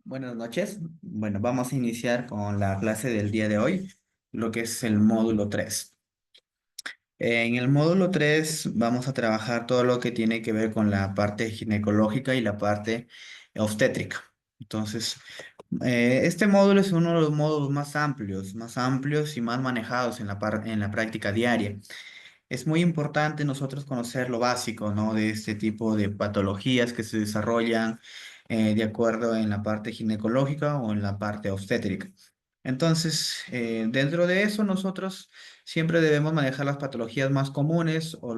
Buenas noches. Bueno, vamos a iniciar con la clase del día de hoy, lo que es el módulo 3. En el módulo 3 vamos a trabajar todo lo que tiene que ver con la parte ginecológica y la parte obstétrica. Entonces, este módulo es uno de los módulos más amplios y más manejados en en la práctica diaria. Es muy importante nosotros conocer lo básico, ¿no? De este tipo de patologías que se desarrollan de acuerdo en la parte ginecológica o en la parte obstétrica. Entonces, dentro de eso, nosotros siempre debemos manejar las patologías más comunes o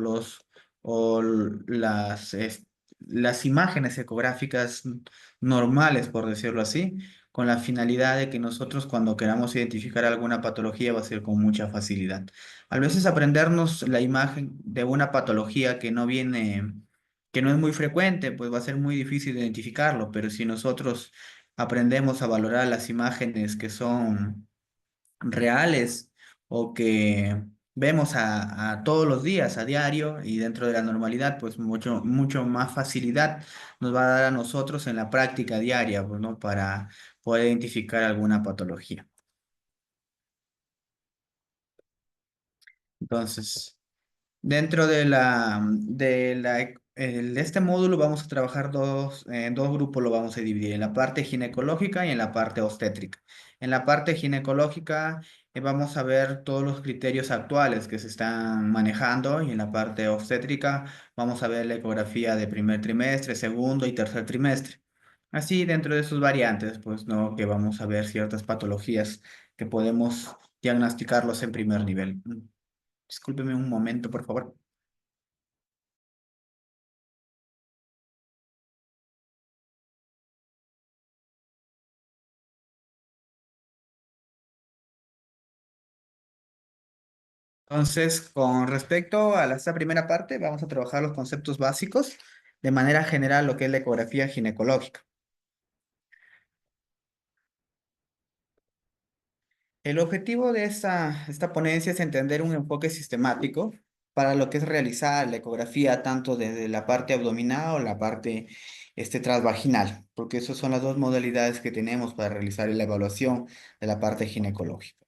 las imágenes ecográficas normales, por decirlo así, con la finalidad de que nosotros cuando queramos identificar alguna patología va a ser con mucha facilidad. A veces aprendernos la imagen de una patología que no es muy frecuente, pues va a ser muy difícil identificarlo, pero si nosotros aprendemos a valorar las imágenes que son reales o que vemos a todos los días, a diario y dentro de la normalidad, pues mucho más facilidad nos va a dar a nosotros en la práctica diaria, pues, ¿no? Para poder identificar alguna patología. Entonces, dentro de este módulo vamos a trabajar dos grupos, lo vamos a dividir en la parte ginecológica y en la parte obstétrica. En la parte ginecológica vamos a ver todos los criterios actuales que se están manejando y en la parte obstétrica vamos a ver la ecografía de primer trimestre, segundo y tercer trimestre. Así, dentro de sus variantes, pues, ¿no? Que vamos a ver ciertas patologías que podemos diagnosticarlos en primer nivel. Discúlpeme un momento, por favor. Entonces, con respecto a esta primera parte, vamos a trabajar los conceptos básicos de manera general, lo que es la ecografía ginecológica. El objetivo de esta ponencia es entender un enfoque sistemático para lo que es realizar la ecografía tanto desde la parte abdominal o la parte transvaginal, porque esas son las dos modalidades que tenemos para realizar la evaluación de la parte ginecológica.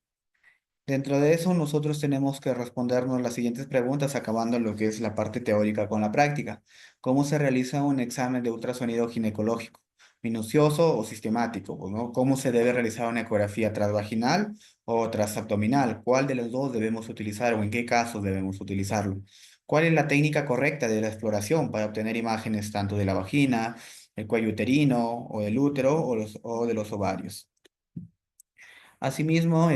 Dentro de eso, nosotros tenemos que respondernos las siguientes preguntas, acabando lo que es la parte teórica con la práctica. ¿Cómo se realiza un examen de ultrasonido ginecológico? ¿Minucioso o sistemático? Pues, ¿no? ¿Cómo se debe realizar una ecografía transvaginal o transabdominal? ¿Cuál de los dos debemos utilizar o en qué casos debemos utilizarlo? ¿Cuál es la técnica correcta de la exploración para obtener imágenes tanto de la vagina, el cuello uterino o del útero o de los ovarios? Asimismo,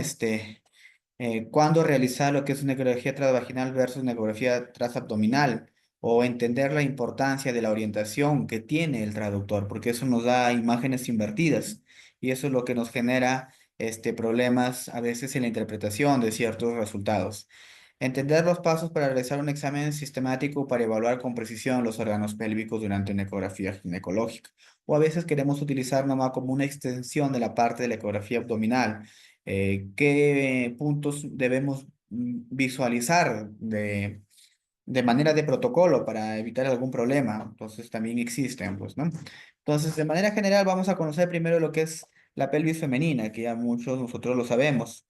cuándo realizar lo que es una ecografía transvaginal versus una ecografía transabdominal o entender la importancia de la orientación que tiene el traductor, porque eso nos da imágenes invertidas y eso es lo que nos genera problemas a veces en la interpretación de ciertos resultados. Entender los pasos para realizar un examen sistemático para evaluar con precisión los órganos pélvicos durante una ecografía ginecológica. O a veces queremos utilizar nomás como una extensión de la parte de la ecografía abdominal qué puntos debemos visualizar de manera de protocolo para evitar algún problema. Entonces también existen, pues, ¿no? Entonces, de manera general, vamos a conocer primero lo que es la pelvis femenina, que ya muchos nosotros lo sabemos.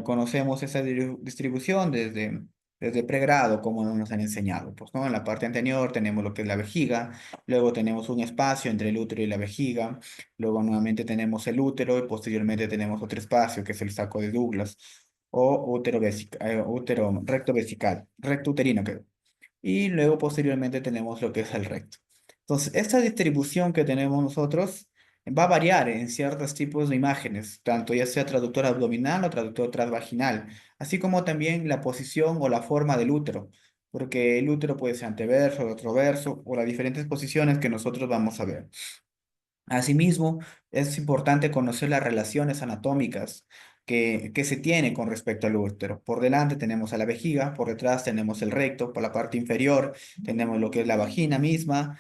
Conocemos esa distribución desde pregrado, como nos han enseñado. Pues, ¿no? En la parte anterior tenemos lo que es la vejiga, luego tenemos un espacio entre el útero y la vejiga, luego nuevamente tenemos el útero y posteriormente tenemos otro espacio que es el saco de Douglas o útero recto vesical, recto uterino, y luego posteriormente tenemos lo que es el recto. Entonces, esta distribución que tenemos nosotros va a variar en ciertos tipos de imágenes, tanto ya sea traductor abdominal o traductor transvaginal, así como también la posición o la forma del útero, porque el útero puede ser anteverso, retroverso o las diferentes posiciones que nosotros vamos a ver. Asimismo, es importante conocer las relaciones anatómicas que se tienen con respecto al útero. Por delante tenemos a la vejiga, por detrás tenemos el recto, por la parte inferior tenemos lo que es la vagina misma,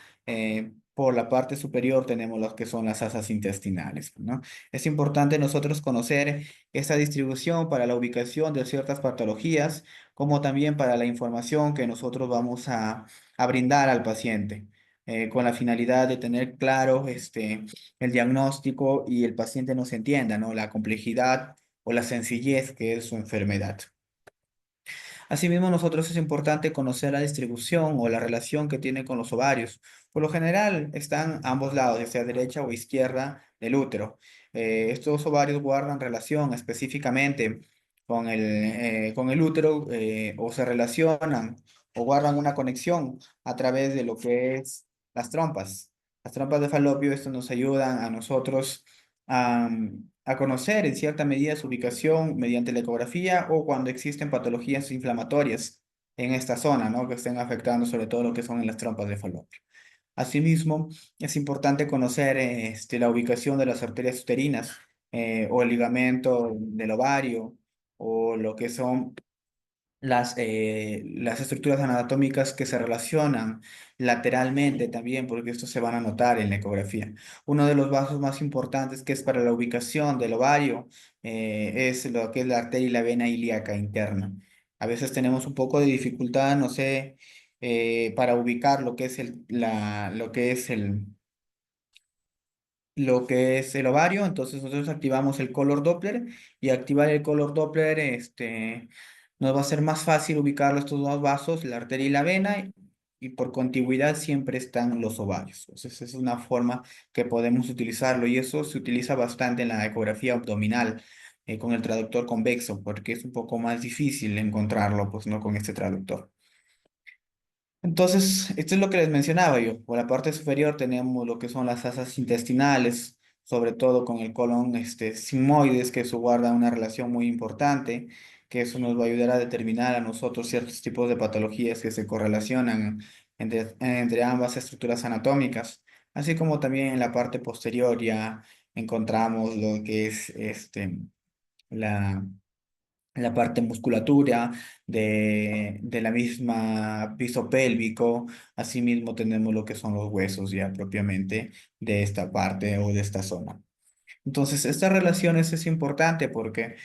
por la parte superior tenemos lo que son las asas intestinales, ¿no? Es importante nosotros conocer esta distribución para la ubicación de ciertas patologías, como también para la información que nosotros vamos a brindar al paciente. con la finalidad de tener claro el diagnóstico y el paciente nos entienda, ¿no? La complejidad o la sencillez que es su enfermedad. Asimismo, nosotros es importante conocer la distribución o la relación que tiene con los ovarios. Por lo general, están a ambos lados, ya sea derecha o izquierda del útero. Estos ovarios guardan relación específicamente con el útero o se relacionan o guardan una conexión a través de lo que es las trompas. Las trompas de falopio, esto nos ayudan a nosotros a, a conocer en cierta medida su ubicación mediante la ecografía o cuando existen patologías inflamatorias en esta zona, ¿no? Que estén afectando sobre todo lo que son en las trompas de falopio. Asimismo, es importante conocer la ubicación de las arterias uterinas o el ligamento del ovario o lo que son las estructuras anatómicas que se relacionan lateralmente también, porque estos se van a notar en la ecografía. Uno de los vasos más importantes que es para la ubicación del ovario es lo que es la arteria y la vena ilíaca interna. A veces tenemos un poco de dificultad, no sé, para ubicar lo que es lo que es el ovario, entonces nosotros activamos el color Doppler y activar el color Doppler nos va a ser más fácil ubicar estos dos vasos, la arteria y la vena, y por contigüidad siempre están los ovarios. Entonces es una forma que podemos utilizarlo y eso se utiliza bastante en la ecografía abdominal con el traductor convexo, porque es un poco más difícil encontrarlo, pues no con este traductor. Entonces, esto es lo que les mencionaba yo. Por la parte superior tenemos lo que son las asas intestinales, sobre todo con el colon sigmoides, que eso guarda una relación muy importante, que eso nos va a ayudar a determinar a nosotros ciertos tipos de patologías que se correlacionan entre ambas estructuras anatómicas, así como también en la parte posterior ya encontramos lo que es la la parte musculatura de la misma piso pélvico. Asimismo tenemos lo que son los huesos ya propiamente de esta parte o de esta zona. Entonces, estas relaciones es importante porque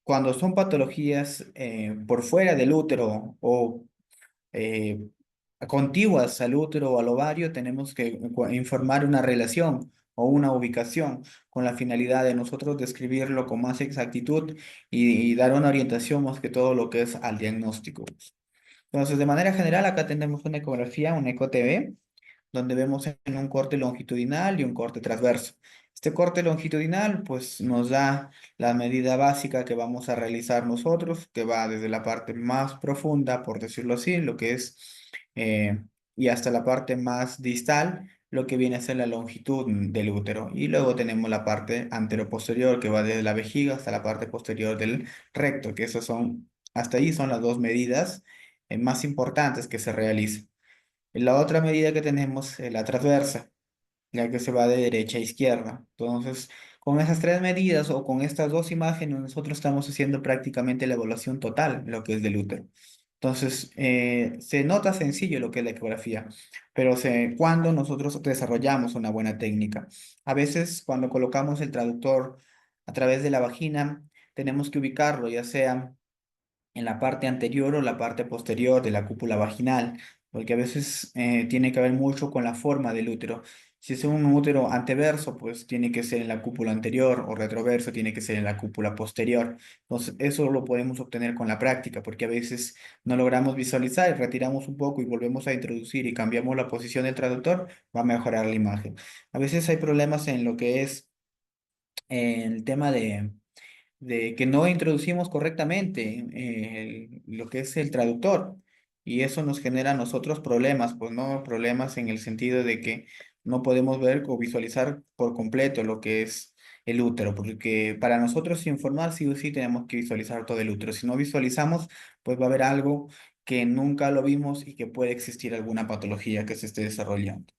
cuando son patologías por fuera del útero o eh, contiguas al útero o al ovario, tenemos que informar una relación o una ubicación con la finalidad de nosotros describirlo con más exactitud y dar una orientación más que todo lo que es al diagnóstico. Entonces, de manera general, acá tenemos una ecografía, un eco-TV, donde vemos en un corte longitudinal y un corte transverso. Este corte longitudinal, pues, nos da la medida básica que vamos a realizar nosotros, que va desde la parte más profunda, por decirlo así, lo que es, eh, y hasta la parte más distal, lo que viene a ser la longitud del útero. Y luego tenemos la parte anteroposterior, que va desde la vejiga hasta la parte posterior del recto, que esos son, hasta ahí son las dos medidas más importantes que se realizan. La otra medida que tenemos es la transversa, ya que se va de derecha a izquierda. Entonces, con esas tres medidas o con estas dos imágenes, nosotros estamos haciendo prácticamente la evaluación total, lo que es del útero. Entonces, se nota sencillo lo que es la ecografía, pero cuando nosotros desarrollamos una buena técnica. A veces, cuando colocamos el traductor a través de la vagina, tenemos que ubicarlo, ya sea en la parte anterior o la parte posterior de la cúpula vaginal, porque a veces tiene que ver mucho con la forma del útero. Si es un útero anteverso, pues tiene que ser en la cúpula anterior o retroverso, tiene que ser en la cúpula posterior. Entonces, eso lo podemos obtener con la práctica, porque a veces no logramos visualizar y retiramos un poco y volvemos a introducir y cambiamos la posición del traductor, va a mejorar la imagen. A veces hay problemas en lo que es el tema de que no introducimos correctamente lo que es el traductor y eso nos genera a nosotros problemas, pues no problemas en el sentido de que no podemos ver o visualizar por completo lo que es el útero, porque para nosotros informar sí o sí tenemos que visualizar todo el útero. Si no visualizamos, pues va a haber algo que nunca lo vimos y que puede existir alguna patología que se esté desarrollando.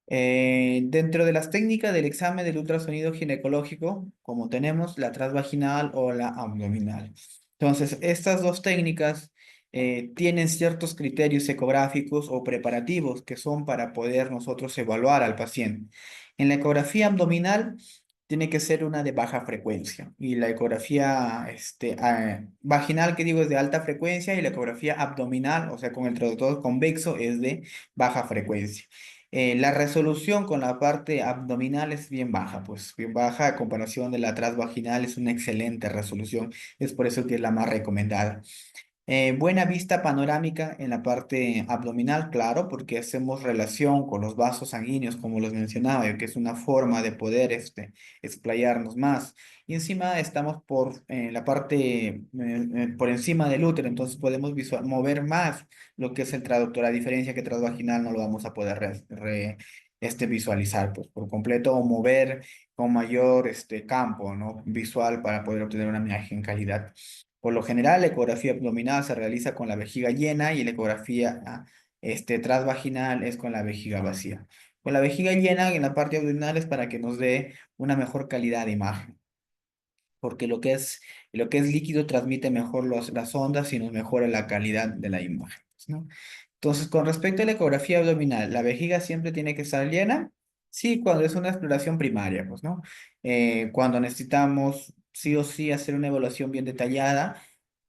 Dentro de las técnicas del examen del ultrasonido ginecológico, como tenemos la transvaginal o la abdominal. Entonces, estas dos técnicas tienen ciertos criterios ecográficos o preparativos que son para poder nosotros evaluar al paciente. En la ecografía abdominal tiene que ser una de baja frecuencia. Y la ecografía vaginal, que digo, es de alta frecuencia y la ecografía abdominal, o sea, con el traductor convexo, es de baja frecuencia. La resolución con la parte abdominal es bien baja, pues bien baja a comparación de la transvaginal, es una excelente resolución, es por eso que es la más recomendada. Buena vista panorámica en la parte abdominal, claro, porque hacemos relación con los vasos sanguíneos, como los mencionaba, yo, que es una forma de poder explayarnos más. Y encima estamos por la parte, por encima del útero, entonces podemos mover más lo que es el traductor, a diferencia que transvaginal no lo vamos a poder visualizar pues, por completo o mover con mayor campo, ¿no? Visual para poder obtener una imagen en calidad. Por lo general, la ecografía abdominal se realiza con la vejiga llena y la ecografía transvaginal es con la vejiga vacía. Con la vejiga llena en la parte abdominal es para que nos dé una mejor calidad de imagen, porque lo que es líquido transmite mejor las ondas y nos mejora la calidad de la imagen, pues, ¿no? Entonces, con respecto a la ecografía abdominal, ¿la vejiga siempre tiene que estar llena? Sí, cuando es una exploración primaria, pues, ¿no? Cuando necesitamos sí o sí hacer una evaluación bien detallada,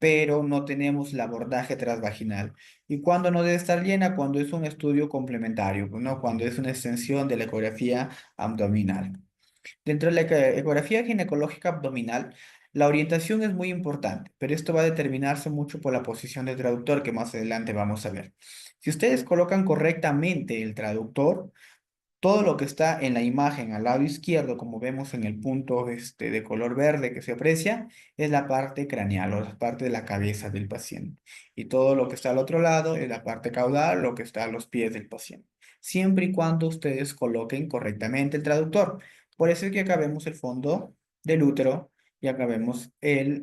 pero no tenemos el abordaje transvaginal. ¿Y cuando no debe estar llena? Cuando es un estudio complementario, pues, ¿no? Cuando es una extensión de la ecografía abdominal. Dentro de la ecografía ginecológica abdominal, la orientación es muy importante, pero esto va a determinarse mucho por la posición del traductor que más adelante vamos a ver. Si ustedes colocan correctamente el traductor, todo lo que está en la imagen al lado izquierdo, como vemos en el punto de color verde que se aprecia, es la parte craneal o la parte de la cabeza del paciente. Y todo lo que está al otro lado es la parte caudal, lo que está a los pies del paciente. Siempre y cuando ustedes coloquen correctamente el traductor. Por eso es que acá vemos el fondo del útero y acá vemos el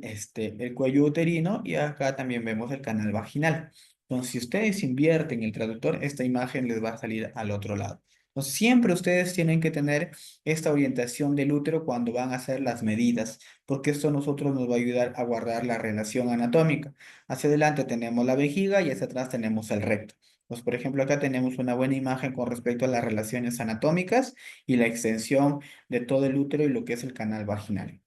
cuello uterino y acá también vemos el canal vaginal. Entonces, si ustedes invierten el traductor, esta imagen les va a salir al otro lado. Entonces, siempre ustedes tienen que tener esta orientación del útero cuando van a hacer las medidas, porque esto a nosotros nos va a ayudar a guardar la relación anatómica. Hacia adelante tenemos la vejiga y hacia atrás tenemos el recto. Pues, por ejemplo, acá tenemos una buena imagen con respecto a las relaciones anatómicas y la extensión de todo el útero y lo que es el canal vaginal.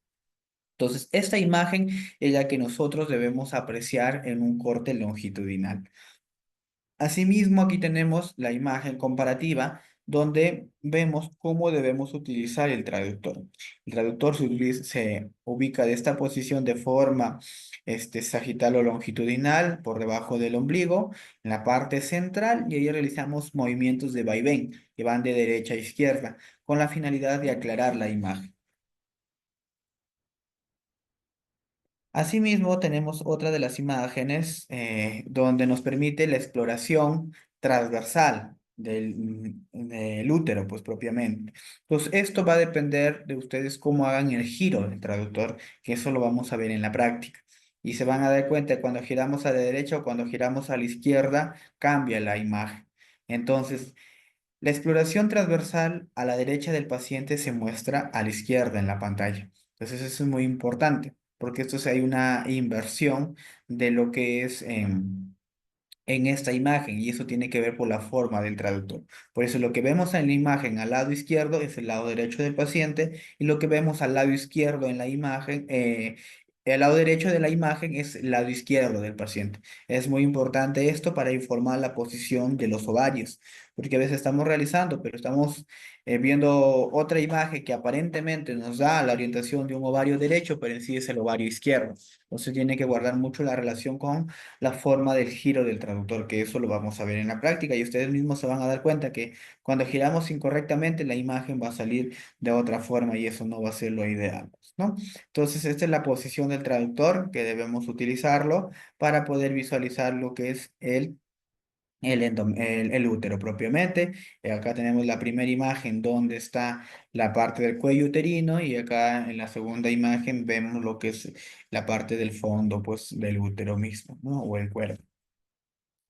Entonces, esta imagen es la que nosotros debemos apreciar en un corte longitudinal. Asimismo, aquí tenemos la imagen comparativa donde vemos cómo debemos utilizar el traductor. El traductor se ubica de esta posición de forma sagital o longitudinal por debajo del ombligo, en la parte central, y ahí realizamos movimientos de vaivén que van de derecha a izquierda con la finalidad de aclarar la imagen. Asimismo, tenemos otra de las imágenes donde nos permite la exploración transversal del útero, pues propiamente. Entonces, esto va a depender de ustedes cómo hagan el giro del traductor, que eso lo vamos a ver en la práctica. Y se van a dar cuenta que cuando giramos a la derecha o cuando giramos a la izquierda, cambia la imagen. Entonces, la exploración transversal a la derecha del paciente se muestra a la izquierda en la pantalla. Entonces eso es muy importante, porque esto hay una inversión de lo que es en esta imagen y eso tiene que ver por la forma del traductor. Por eso lo que vemos en la imagen al lado izquierdo es el lado derecho del paciente y lo que vemos al lado izquierdo en la imagen, el lado derecho de la imagen es el lado izquierdo del paciente. Es muy importante esto para informar la posición de los ovarios, porque a veces estamos realizando, pero estamos viendo otra imagen que aparentemente nos da la orientación de un ovario derecho, pero en sí es el ovario izquierdo. Entonces tiene que guardar mucho la relación con la forma del giro del traductor, que eso lo vamos a ver en la práctica y ustedes mismos se van a dar cuenta que cuando giramos incorrectamente la imagen va a salir de otra forma y eso no va a ser lo ideal, pues, ¿no? Entonces, esta es la posición del traductor que debemos utilizarlo para poder visualizar lo que es el útero propiamente. Acá tenemos la primera imagen donde está la parte del cuello uterino y acá en la segunda imagen vemos lo que es la parte del fondo, pues, del útero mismo, ¿no? O el cuerpo.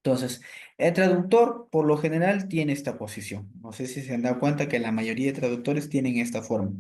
Entonces, el traductor por lo general tiene esta posición. No sé si se han dado cuenta que la mayoría de traductores tienen esta forma.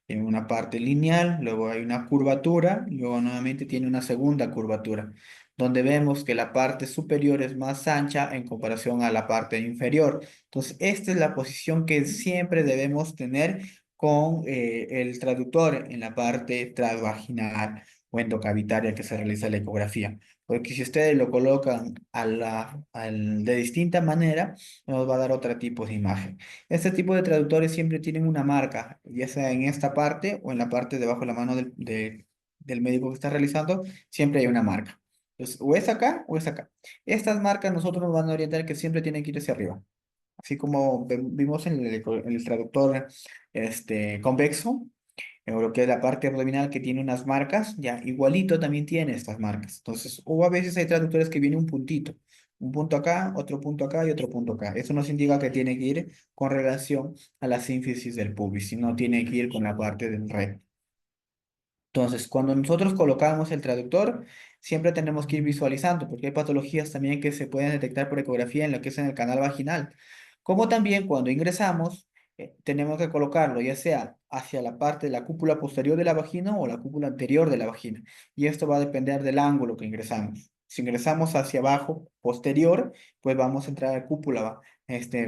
Tiene una parte lineal, luego hay una curvatura, y luego nuevamente tiene una segunda curvatura, donde vemos que la parte superior es más ancha en comparación a la parte inferior. Entonces, esta es la posición que siempre debemos tener con el traductor en la parte transvaginal o endocavitaria que se realiza la ecografía. Porque si ustedes lo colocan de distinta manera, nos va a dar otro tipo de imagen. Este tipo de traductores siempre tienen una marca, ya sea en esta parte o en la parte debajo de la mano del médico que está realizando, siempre hay una marca. Entonces, o es acá o es acá. Estas marcas nosotros nos van a orientar que siempre tienen que ir hacia arriba. Así como vimos en el traductor convexo, en lo que es la parte abdominal que tiene unas marcas, ya igualito también tiene estas marcas. Entonces, o a veces hay traductores que viene un puntito, un punto acá, otro punto acá y otro punto acá. Eso nos indica que tiene que ir con relación a la sínfisis del pubis, y no tiene que ir con la parte del recto. Entonces, cuando nosotros colocamos el traductor, siempre tenemos que ir visualizando, porque hay patologías también que se pueden detectar por ecografía en lo que es en el canal vaginal. Como también cuando ingresamos, tenemos que colocarlo ya sea hacia la parte de la cúpula posterior de la vagina o la cúpula anterior de la vagina. Y esto va a depender del ángulo que ingresamos. Si ingresamos hacia abajo, posterior, pues vamos a entrar a cúpula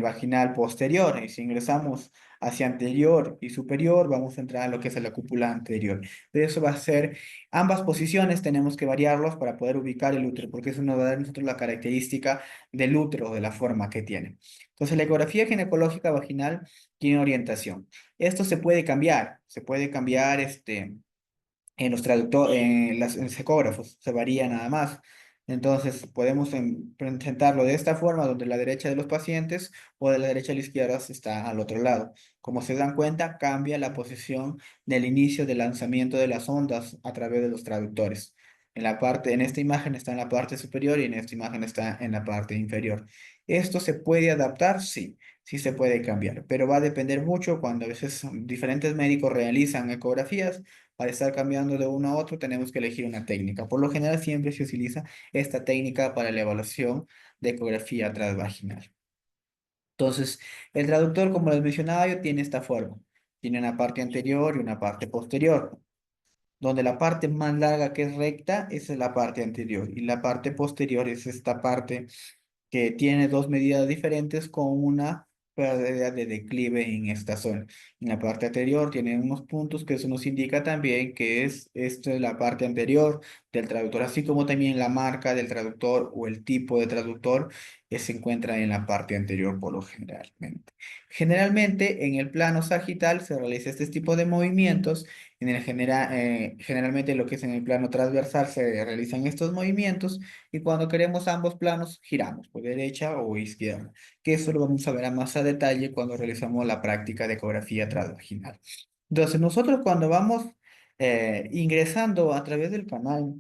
vaginal posterior. Y si ingresamos hacia anterior y superior, vamos a entrar a lo que es la cúpula anterior. De eso va a ser, ambas posiciones tenemos que variarlos para poder ubicar el útero, porque eso nos va a dar a nosotros la característica del útero, de la forma que tiene. Entonces, la ecografía ginecológica vaginal tiene orientación. Esto se puede cambiar en los traductores, en los ecógrafos, se varía nada más. Entonces, podemos presentarlo de esta forma, donde la derecha de los pacientes o de la derecha a la izquierda está al otro lado. Como se dan cuenta, cambia la posición del inicio del lanzamiento de las ondas a través de los traductores. En esta imagen está en la parte superior y en esta imagen está en la parte inferior. ¿Esto se puede adaptar? Sí, sí se puede cambiar, pero va a depender mucho cuando a veces diferentes médicos realizan ecografías. Para estar cambiando de uno a otro, tenemos que elegir una técnica. Por lo general, siempre se utiliza esta técnica para la evaluación de ecografía transvaginal. Entonces, el traductor, como les mencionaba yo, tiene esta forma. Tiene una parte anterior y una parte posterior, donde la parte más larga que es recta, esa es la parte anterior, y la parte posterior es esta parte que tiene dos medidas diferentes con una pérdida de declive en esta zona. En la parte anterior tiene unos puntos que eso nos indica también que es esta es la parte anterior del traductor, así como también la marca del traductor o el tipo de traductor que se encuentra en la parte anterior por lo generalmente. Generalmente en el plano sagital se realiza este tipo de movimientos. Generalmente lo que es en el plano transversal se realizan estos movimientos, y cuando queremos ambos planos giramos por derecha o izquierda, que eso lo vamos a ver a más a detalle cuando realizamos la práctica de ecografía transvaginal. Entonces nosotros cuando vamos ingresando a través del canal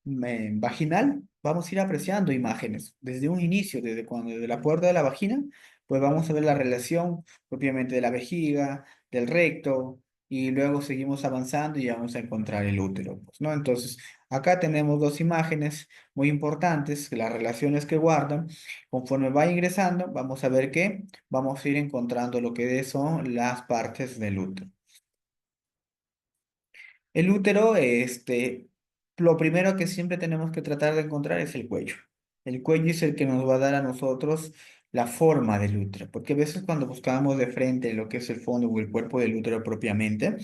vaginal, vamos a ir apreciando imágenes desde un inicio, desde la puerta de la vagina, pues vamos a ver la relación propiamente de la vejiga, del recto, y luego seguimos avanzando y vamos a encontrar el útero, pues, ¿no? Entonces, acá tenemos dos imágenes muy importantes, las relaciones que guardan. Conforme va ingresando, vamos a ver que vamos a ir encontrando lo que son las partes del útero. El útero, lo primero que siempre tenemos que tratar de encontrar es el cuello. El cuello es el que nos va a dar a nosotros la forma del útero, porque a veces cuando buscamos de frente lo que es el fondo o el cuerpo del útero propiamente,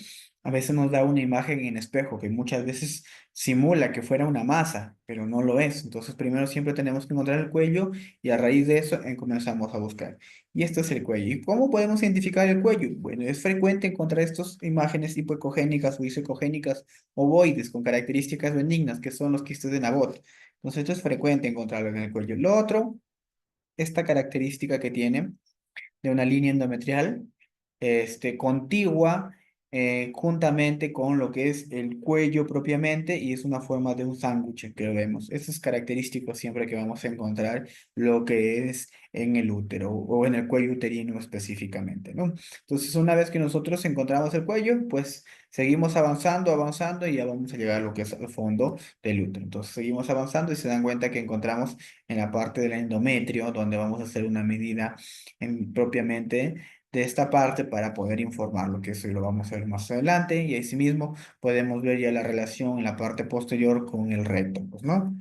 a veces nos da una imagen en espejo que muchas veces simula que fuera una masa, pero no lo es. Entonces primero siempre tenemos que encontrar el cuello, y a raíz de eso comenzamos a buscar. Y esto es el cuello. ¿Y cómo podemos identificar el cuello? Bueno, es frecuente encontrar estas imágenes tipo ecogénicas o isocogénicas ovoides con características benignas, que son los quistes de Nabot. Entonces, esto es frecuente encontrarlo en el cuello. Lo otro, esta característica que tiene de una línea endometrial contigua, juntamente con lo que es el cuello propiamente, y es una forma de un sándwich que lo vemos. Eso es característico siempre que vamos a encontrar lo que es en el útero o en el cuello uterino específicamente, ¿no? Entonces, una vez que nosotros encontramos el cuello, pues seguimos avanzando, avanzando, y ya vamos a llegar a lo que es el fondo del útero. Entonces, seguimos avanzando y se dan cuenta que encontramos en la parte del endometrio, donde vamos a hacer una medida propiamente de esta parte para poder informar lo que eso, y lo vamos a ver más adelante, y asimismo podemos ver ya la relación en la parte posterior con el recto, pues, ¿no?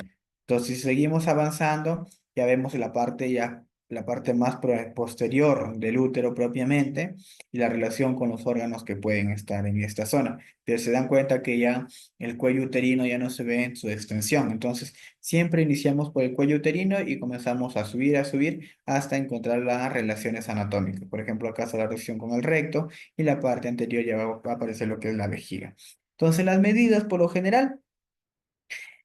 Entonces, si seguimos avanzando, ya vemos la parte ya la parte más posterior del útero propiamente y la relación con los órganos que pueden estar en esta zona. Pero se dan cuenta que ya el cuello uterino ya no se ve en su extensión. Entonces, siempre iniciamos por el cuello uterino y comenzamos a subir hasta encontrar las relaciones anatómicas. Por ejemplo, acá está la relación con el recto y la parte anterior ya va a aparecer lo que es la vejiga. Entonces, las medidas por lo general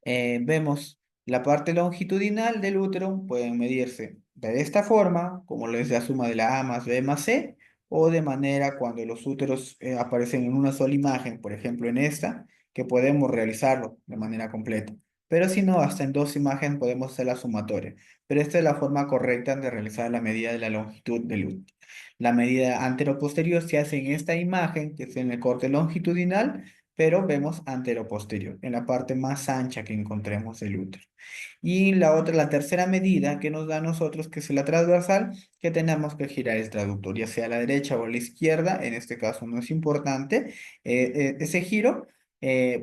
vemos la parte longitudinal del útero, pueden medirse de esta forma, como es la suma de la A más B más C, o de manera cuando los úteros aparecen en una sola imagen, por ejemplo en esta, que podemos realizarlo de manera completa. Pero si no, hasta en dos imágenes podemos hacer la sumatoria. Pero esta es la forma correcta de realizar la medida de la longitud del útero. La medida anteroposterior se hace en esta imagen, que es en el corte longitudinal, pero vemos anteroposterior, en la parte más ancha que encontremos del útero. Y la otra, la tercera medida que nos da a nosotros, que es la transversal, que tenemos que girar el traductor, ya sea a la derecha o a la izquierda, en este caso no es importante ese giro,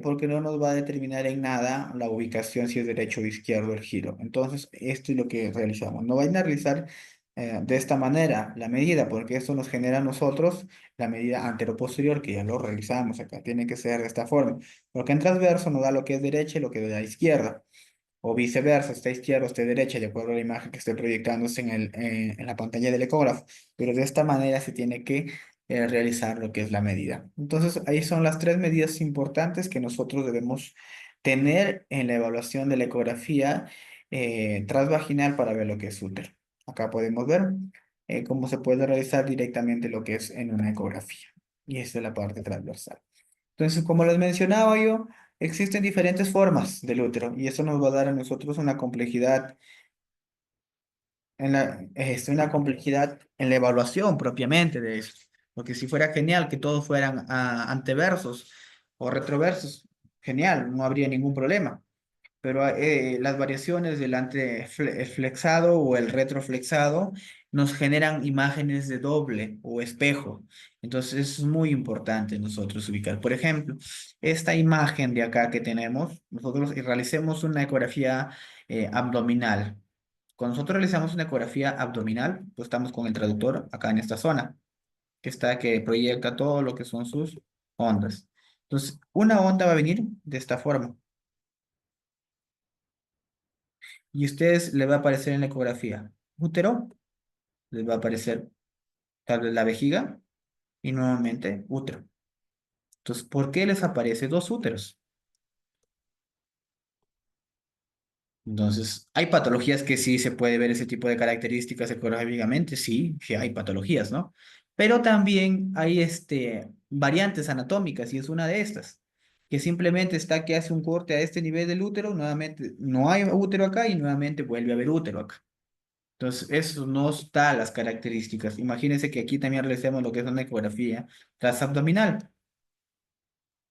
porque no nos va a determinar en nada la ubicación si es derecho o izquierdo el giro. Entonces, esto es lo que realizamos. No vayan a realizar de esta manera la medida, porque esto nos genera a nosotros la medida anteroposterior, que ya lo realizamos acá, tiene que ser de esta forma, porque en transverso nos da lo que es derecha y lo que es de la izquierda, o viceversa, está izquierda o está derecha, de acuerdo a la imagen que esté proyectándose en la pantalla del ecógrafo, pero de esta manera se tiene que realizar lo que es la medida. Entonces, ahí son las tres medidas importantes que nosotros debemos tener en la evaluación de la ecografía transvaginal para ver lo que es útero. Acá podemos ver cómo se puede realizar directamente lo que es en una ecografía. Y esta es la parte transversal. Entonces, como les mencionaba yo, existen diferentes formas del útero y eso nos va a dar a nosotros una complejidad una complejidad en la evaluación propiamente de eso. Porque si fuera genial que todos fueran anteversos o retroversos, genial, no habría ningún problema, pero las variaciones del flexado o el retroflexado nos generan imágenes de doble o espejo. Entonces es muy importante nosotros ubicar. Por ejemplo, esta imagen de acá que tenemos, nosotros realicemos una ecografía abdominal. Cuando nosotros realizamos una ecografía abdominal, pues estamos con el traductor acá en esta zona, que proyecta todo lo que son sus ondas. Entonces, una onda va a venir de esta forma. Y a ustedes les va a aparecer en la ecografía útero, les va a aparecer tal vez la vejiga y nuevamente útero. Entonces, ¿por qué les aparece dos úteros? Entonces, hay patologías que sí se puede ver ese tipo de características ecográficamente, sí, sí hay patologías, ¿no? Pero también hay variantes anatómicas y es una de estas, que simplemente está que hace un corte a este nivel del útero, nuevamente no hay útero acá y nuevamente vuelve a haber útero acá. Entonces, eso no está las características. Imagínense que aquí también realicemos lo que es una ecografía transabdominal.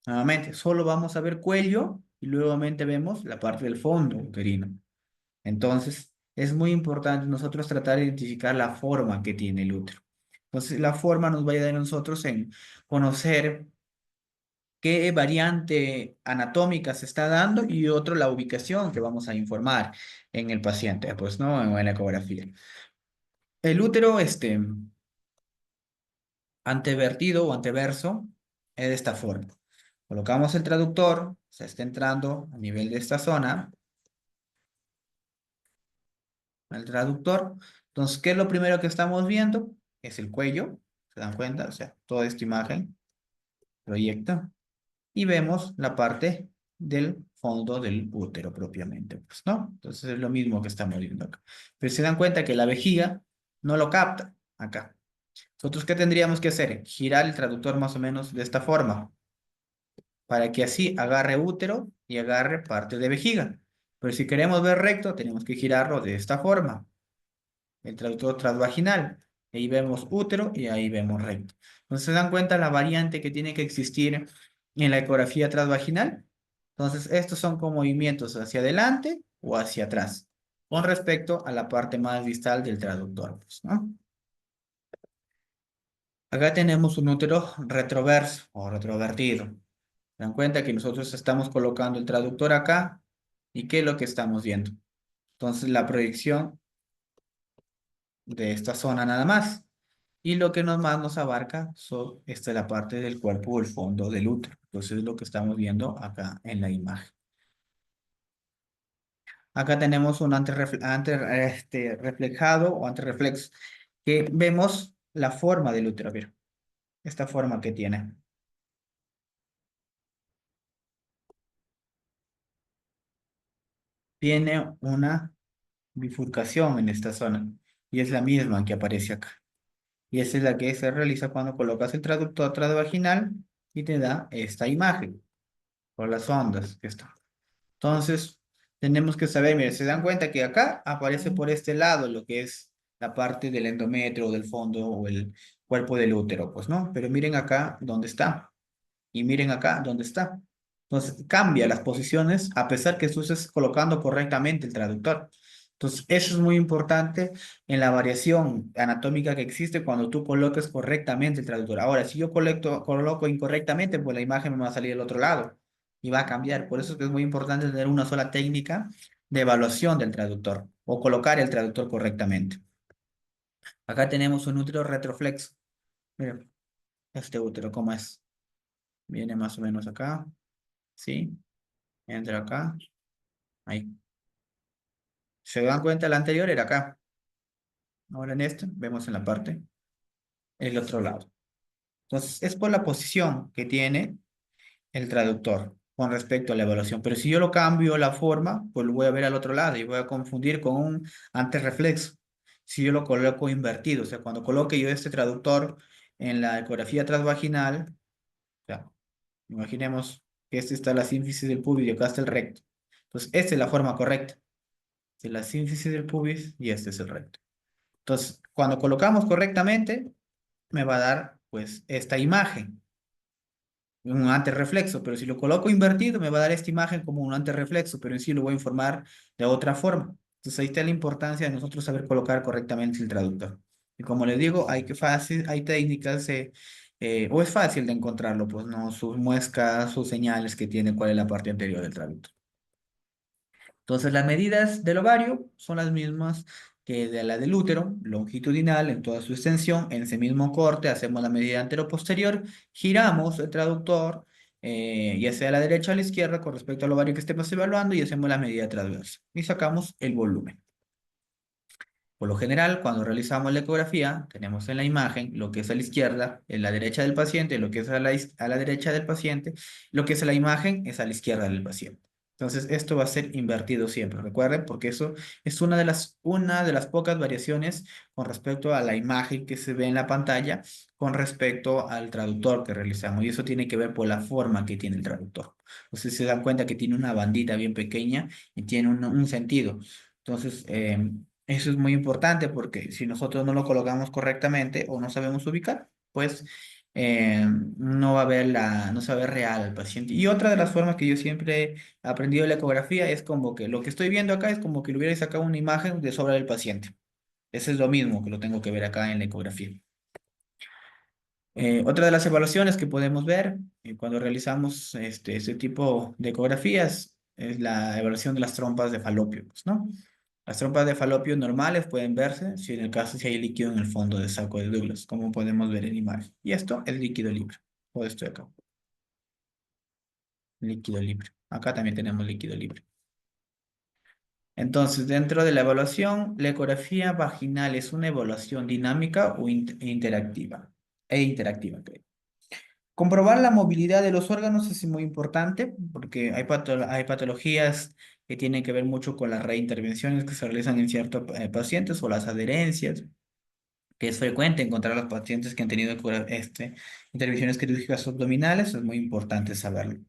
Nuevamente, solo vamos a ver cuello y nuevamente vemos la parte del fondo uterino. Entonces, es muy importante nosotros tratar de identificar la forma que tiene el útero. Entonces, la forma nos va a ayudar a nosotros en conocer qué variante anatómica se está dando y otro, la ubicación que vamos a informar en el paciente, pues, ¿no? En la ecografía. El útero, antevertido o anteverso es de esta forma. Colocamos el traductor, se está entrando a nivel de esta zona, el traductor. Entonces, ¿qué es lo primero que estamos viendo? Es el cuello, ¿se dan cuenta? O sea, toda esta imagen proyecta y vemos la parte del fondo del útero propiamente, pues, ¿no? Entonces es lo mismo que estamos viendo acá. Pero se dan cuenta que la vejiga no lo capta acá. Nosotros, ¿qué tendríamos que hacer? Girar el traductor más o menos de esta forma, para que así agarre útero y agarre parte de vejiga. Pero si queremos ver recto, tenemos que girarlo de esta forma, el traductor transvaginal. Ahí vemos útero y ahí vemos recto. Entonces, ¿se dan cuenta la variante que tiene que existir en la ecografía transvaginal? Entonces, estos son como movimientos hacia adelante o hacia atrás, con respecto a la parte más distal del traductor, pues, ¿no? Acá tenemos un útero retroverso o retrovertido. Se dan cuenta que nosotros estamos colocando el traductor acá y qué es lo que estamos viendo. Entonces la proyección de esta zona nada más. Y lo que más nos abarca esta es la parte del cuerpo o el fondo del útero. Entonces es lo que estamos viendo acá en la imagen. Acá tenemos un reflejado o antirreflex que vemos la forma del útero. Mira, esta forma que tiene. Tiene una bifurcación en esta zona y es la misma que aparece acá. Y esa es la que se realiza cuando colocas el traductor transvaginal y te da esta imagen por las ondas que están. Entonces, tenemos que saber, mire, se dan cuenta que acá aparece por este lado lo que es la parte del endometrio o del fondo o el cuerpo del útero, pues, ¿no? Pero miren acá dónde está y miren acá dónde está. Entonces, cambia las posiciones a pesar que tú estés colocando correctamente el traductor. Entonces, eso es muy importante en la variación anatómica que existe cuando tú coloques correctamente el traductor. Ahora, si yo coloco incorrectamente, pues la imagen me va a salir del otro lado y va a cambiar. Por eso es que es muy importante tener una sola técnica de evaluación del traductor o colocar el traductor correctamente. Acá tenemos un útero retroflexo. Miren, este útero, ¿cómo es? Viene más o menos acá, ¿sí? Entra acá, ahí. ¿Se dan cuenta? El anterior era acá. Ahora en este, vemos en la parte, el otro lado. Entonces, es por la posición que tiene el traductor con respecto a la evaluación. Pero si yo lo cambio la forma, pues lo voy a ver al otro lado y voy a confundir con un antirreflexo. Si yo lo coloco invertido, o sea, cuando coloque yo este traductor en la ecografía transvaginal, o sea, imaginemos que este está la sínfisis del pubis y acá está el recto. Entonces, esta es la forma correcta de la sínfisis del pubis y este es el recto. Entonces, cuando colocamos correctamente, me va a dar pues esta imagen, un antirreflexo, pero si lo coloco invertido, me va a dar esta imagen como un antirreflexo, pero en sí lo voy a informar de otra forma. Entonces ahí está la importancia de nosotros saber colocar correctamente el traductor. Y como les digo, hay técnicas, o es fácil de encontrarlo, pues no, sus muescas, sus señales que tiene cuál es la parte anterior del traductor. Entonces, las medidas del ovario son las mismas que de la del útero, longitudinal en toda su extensión. En ese mismo corte hacemos la medida anteroposterior, giramos el traductor, ya sea a la derecha o a la izquierda, con respecto al ovario que estemos evaluando, y hacemos la medida transversa. Y sacamos el volumen. Por lo general, cuando realizamos la ecografía, tenemos en la imagen lo que es a la izquierda, en la derecha del paciente, lo que es a la derecha del paciente, lo que es a la imagen es a la izquierda del paciente. Entonces, esto va a ser invertido siempre, recuerden, porque eso es una de las pocas variaciones con respecto a la imagen que se ve en la pantalla, con respecto al traductor que realizamos. Y eso tiene que ver por la forma que tiene el traductor. Ustedes se dan cuenta que tiene una bandita bien pequeña y tiene un sentido. Entonces, eso es muy importante porque si nosotros no lo colocamos correctamente o no sabemos ubicar, pues no va a ver no se va a ver real al paciente. Y otra de las formas que yo siempre he aprendido de la ecografía es como que lo que estoy viendo acá es como que le hubiera sacado una imagen de sobra del paciente. Eso es lo mismo que lo tengo que ver acá en la ecografía. Otra de las evaluaciones que podemos ver cuando realizamos este tipo de ecografías es la evaluación de las trompas de falopio, pues, ¿no? Las trompas de falopio normales pueden verse si en el caso si hay líquido en el fondo del saco de Douglas, como podemos ver en imagen. Y esto es líquido libre. Todo esto de acá, líquido libre. Acá también tenemos líquido libre. Entonces, dentro de la evaluación, la ecografía vaginal es una evaluación dinámica o interactiva. Interactiva, creo. Comprobar la movilidad de los órganos es muy importante porque hay patologías que tienen que ver mucho con las reintervenciones que se realizan en ciertos pacientes o las adherencias, que es frecuente encontrar a los pacientes que han tenido intervenciones quirúrgicas abdominales, es muy importante saberlo.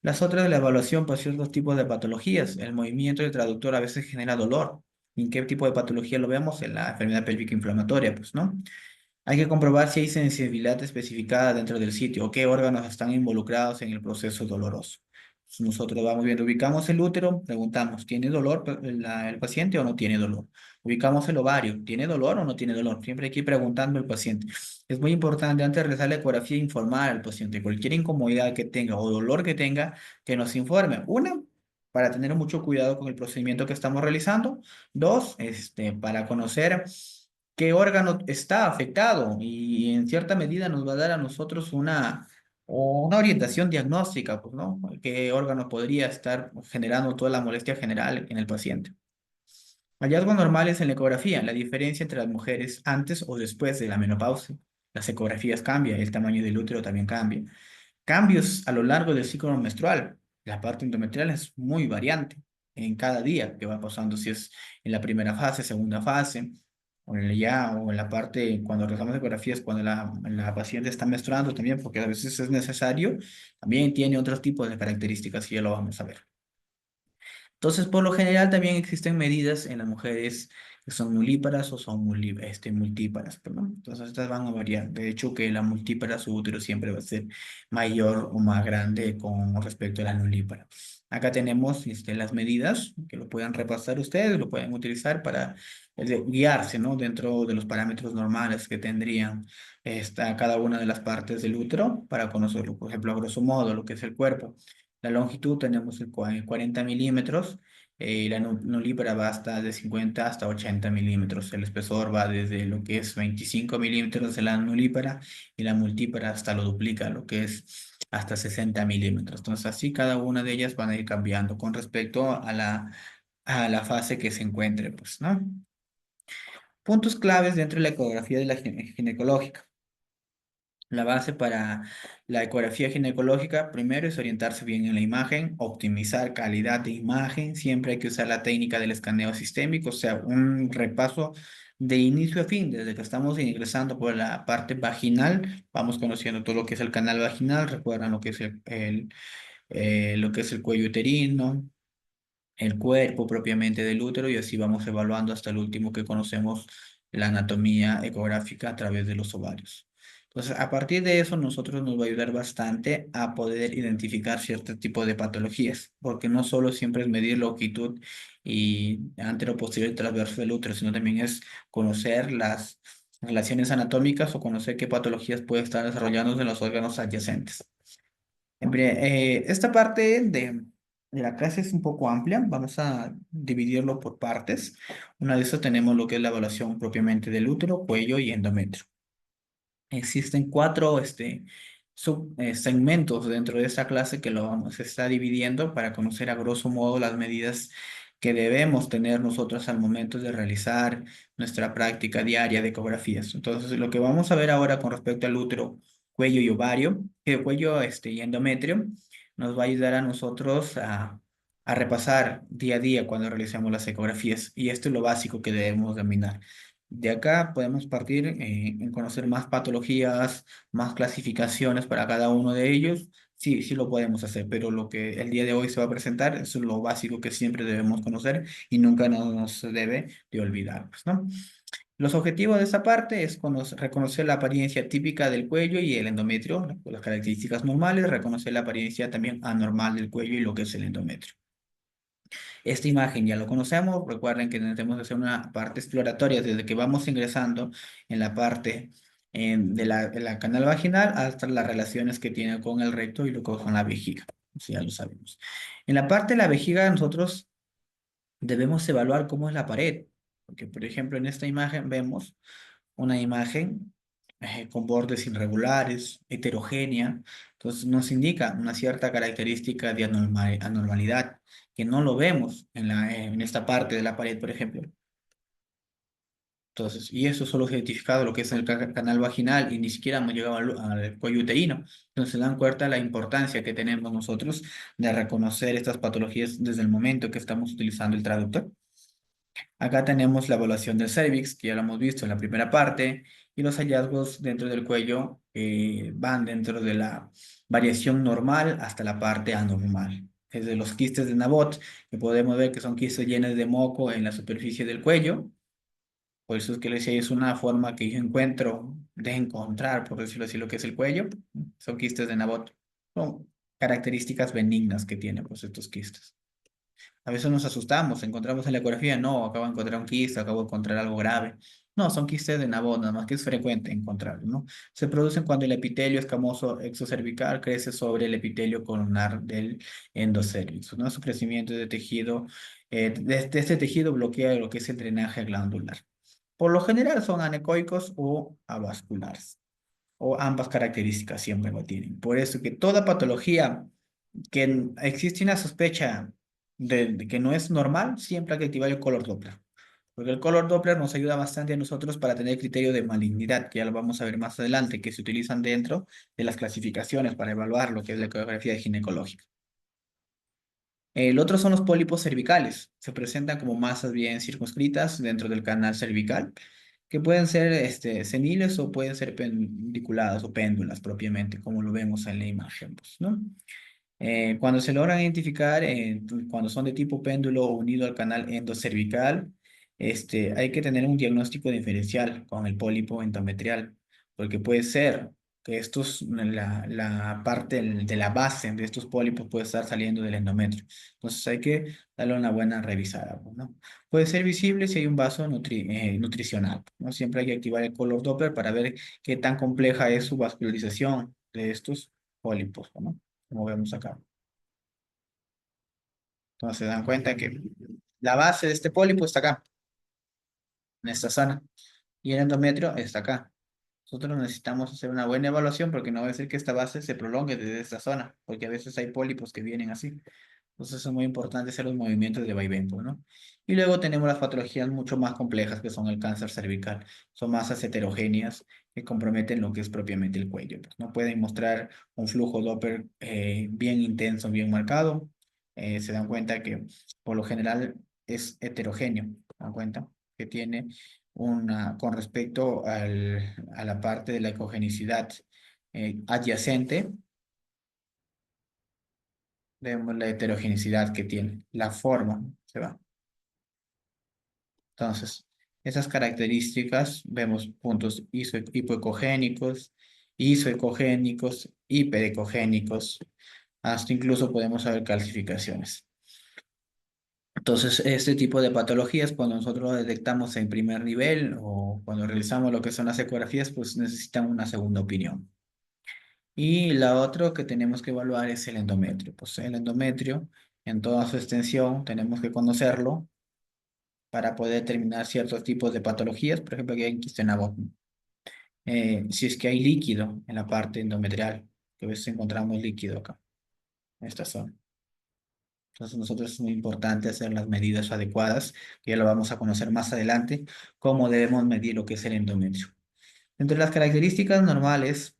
Las otras de la evaluación para ciertos tipos de patologías, el movimiento del traductor a veces genera dolor. ¿En qué tipo de patología lo vemos? En la enfermedad pélvica inflamatoria, pues, ¿no? Hay que comprobar si hay sensibilidad especificada dentro del sitio o qué órganos están involucrados en el proceso doloroso. Nosotros vamos viendo, ubicamos el útero, preguntamos, ¿tiene dolor el paciente o no tiene dolor? Ubicamos el ovario, ¿tiene dolor o no tiene dolor? Siempre hay que ir preguntando al paciente. Es muy importante antes de realizar la ecografía informar al paciente cualquier incomodidad que tenga o dolor que nos informe. Una, para tener mucho cuidado con el procedimiento que estamos realizando. Dos, para conocer qué órgano está afectado y en cierta medida nos va a dar a nosotros una orientación diagnóstica, pues, ¿no? ¿Qué órgano podría estar generando toda la molestia general en el paciente? Hallazgos normales en la ecografía, la diferencia entre las mujeres antes o después de la menopausia. Las ecografías cambian, el tamaño del útero también cambia. Cambios a lo largo del ciclo menstrual. La parte endometrial es muy variante en cada día que va pasando, si es en la primera fase, segunda fase, o en la parte cuando realizamos ecografías, cuando la paciente está menstruando también, porque a veces es necesario, también tiene otros tipos de características y ya lo vamos a ver. Entonces, por lo general también existen medidas en las mujeres que son nulíparas o son multíparas, perdón. Entonces, estas van a variar. De hecho, que la multípara, su útero siempre va a ser mayor o más grande con respecto a la nulípara. Acá tenemos las medidas que lo pueden repasar ustedes, lo pueden utilizar para guiarse, ¿no? Dentro de los parámetros normales que tendrían cada una de las partes del útero para conocerlo. Por ejemplo, a grosso modo, lo que es el cuerpo. La longitud tenemos 40 milímetros y la nulípara va hasta de 50 hasta 80 milímetros. El espesor va desde lo que es 25 milímetros de la nulípara y la multípara hasta lo duplica, lo que es hasta 60 milímetros. Entonces así cada una de ellas van a ir cambiando con respecto a la fase que se encuentre, pues, ¿no? Puntos claves dentro de la ecografía de la ginecológica. La base para la ecografía ginecológica, primero es orientarse bien en la imagen, optimizar calidad de imagen, siempre hay que usar la técnica del escaneo sistémico, o sea, un repaso de inicio a fin, desde que estamos ingresando por la parte vaginal, vamos conociendo todo lo que es el canal vaginal, recuerdan lo que es lo que es el cuello uterino, el cuerpo propiamente del útero y así vamos evaluando hasta el último que conocemos la anatomía ecográfica a través de los ovarios. Entonces, a partir de eso, nosotros nos va a ayudar bastante a poder identificar cierto tipo de patologías, porque no solo siempre es medir longitud y antero, posterior y transverso del útero, sino también es conocer las relaciones anatómicas o conocer qué patologías puede estar desarrollándose en los órganos adyacentes. Esta parte de la clase es un poco amplia, vamos a dividirlo por partes. Una de esas tenemos lo que es la evaluación propiamente del útero, cuello y endometrio. Existen cuatro segmentos dentro de esta clase que lo vamos a estar dividiendo para conocer a grosso modo las medidas que debemos tener nosotros al momento de realizar nuestra práctica diaria de ecografías. Entonces, lo que vamos a ver ahora con respecto al útero, cuello y ovario, cuello y endometrio, nos va a ayudar a nosotros a repasar día a día cuando realicemos las ecografías. Y esto es lo básico que debemos dominar. De acá podemos partir en conocer más patologías, más clasificaciones para cada uno de ellos. Sí, sí lo podemos hacer, pero lo que el día de hoy se va a presentar es lo básico que siempre debemos conocer y nunca nos debe de olvidar, pues, ¿no? Los objetivos de esta parte es reconocer la apariencia típica del cuello y el endometrio, las características normales, reconocer la apariencia también anormal del cuello y lo que es el endometrio. Esta imagen ya lo conocemos, recuerden que tenemos que hacer una parte exploratoria desde que vamos ingresando en la parte de la canal vaginal hasta las relaciones que tiene con el recto y lo que con la vejiga, eso ya lo sabemos. En la parte de la vejiga nosotros debemos evaluar cómo es la pared, porque por ejemplo en esta imagen vemos una imagen con bordes irregulares, heterogénea, entonces nos indica una cierta característica de anormalidad que no lo vemos en esta parte de la pared, por ejemplo. Entonces, y eso solo es identificado lo que es el canal vaginal y ni siquiera hemos llegado al cuello uterino. Entonces, se dan cuenta la importancia que tenemos nosotros de reconocer estas patologías desde el momento que estamos utilizando el traductor. Acá tenemos la evaluación del cervix, que ya lo hemos visto en la primera parte, y los hallazgos dentro del cuello van dentro de la variación normal hasta la parte anormal. Desde los quistes de Nabot, que podemos ver que son quistes llenos de moco en la superficie del cuello. Por eso es que les decía, es una forma que yo encuentro de encontrar, por decirlo así, lo que es el cuello. Son quistes de Nabot. Son características benignas que tienen pues, estos quistes. A veces nos asustamos, encontramos en la ecografía, no, acabo de encontrar un quiste, acabo de encontrar algo grave. No, son quistes de Nabot, nada más que es frecuente encontrarlos, ¿no? Se producen cuando el epitelio escamoso exocervical crece sobre el epitelio columnar del endocérvix, ¿no? Su crecimiento de tejido, de este tejido bloquea lo que es el drenaje glandular. Por lo general son anecoicos o avasculares, o ambas características siempre lo tienen. Por eso que toda patología existe una sospecha de que no es normal, siempre hay que activar el color Doppler. Porque el color Doppler nos ayuda bastante a nosotros para tener criterio de malignidad, que ya lo vamos a ver más adelante, que se utilizan dentro de las clasificaciones para evaluar lo que es la ecografía ginecológica. El otro son los pólipos cervicales. Se presentan como masas bien circunscritas dentro del canal cervical, que pueden ser seniles o pueden ser pendiculadas o péndulas propiamente, como lo vemos en la imagen, pues, ¿no? Cuando se logran identificar, cuando son de tipo péndulo o unido al canal endocervical, hay que tener un diagnóstico diferencial con el pólipo endometrial, porque puede ser que la parte de la base de estos pólipos puede estar saliendo del endometrio. Entonces hay que darle una buena revisada, pues, ¿no? Puede ser visible si hay un vaso nutricional, ¿no? Siempre hay que activar el color Doppler para ver qué tan compleja es su vascularización de estos pólipos, ¿no? Como vemos acá. Entonces se dan cuenta que la base de este pólipo está acá, en esta zona, y el endometrio está acá. Nosotros necesitamos hacer una buena evaluación porque no va a ser que esta base se prolongue desde esta zona, porque a veces hay pólipos que vienen así. Entonces es muy importante hacer los movimientos de vaivén, pues, ¿no? Y luego tenemos las patologías mucho más complejas que son el cáncer cervical. Son masas heterogéneas que comprometen lo que es propiamente el cuello, pues. No pueden mostrar un flujo Doppler bien intenso, bien marcado. Se dan cuenta que por lo general es heterogéneo. ¿Se dan cuenta? Que tiene con respecto a la parte de la ecogenicidad adyacente, vemos la heterogeneidad que tiene, la forma, se va. Entonces, esas características, vemos puntos hipoecogénicos, isoecogénicos, hiperecogénicos, hasta incluso podemos saber calcificaciones. Entonces, este tipo de patologías, cuando nosotros lo detectamos en primer nivel o cuando realizamos lo que son las ecografías, pues necesitan una segunda opinión. Y la otra que tenemos que evaluar es el endometrio. Pues el endometrio, en toda su extensión, tenemos que conocerlo para poder determinar ciertos tipos de patologías. Por ejemplo, aquí hay quiste en Abbott. Si es que hay líquido en la parte endometrial, que a veces encontramos líquido acá, en esta zona. Entonces, nosotros es muy importante hacer las medidas adecuadas, que ya lo vamos a conocer más adelante, cómo debemos medir lo que es el endometrio. Entre las características normales,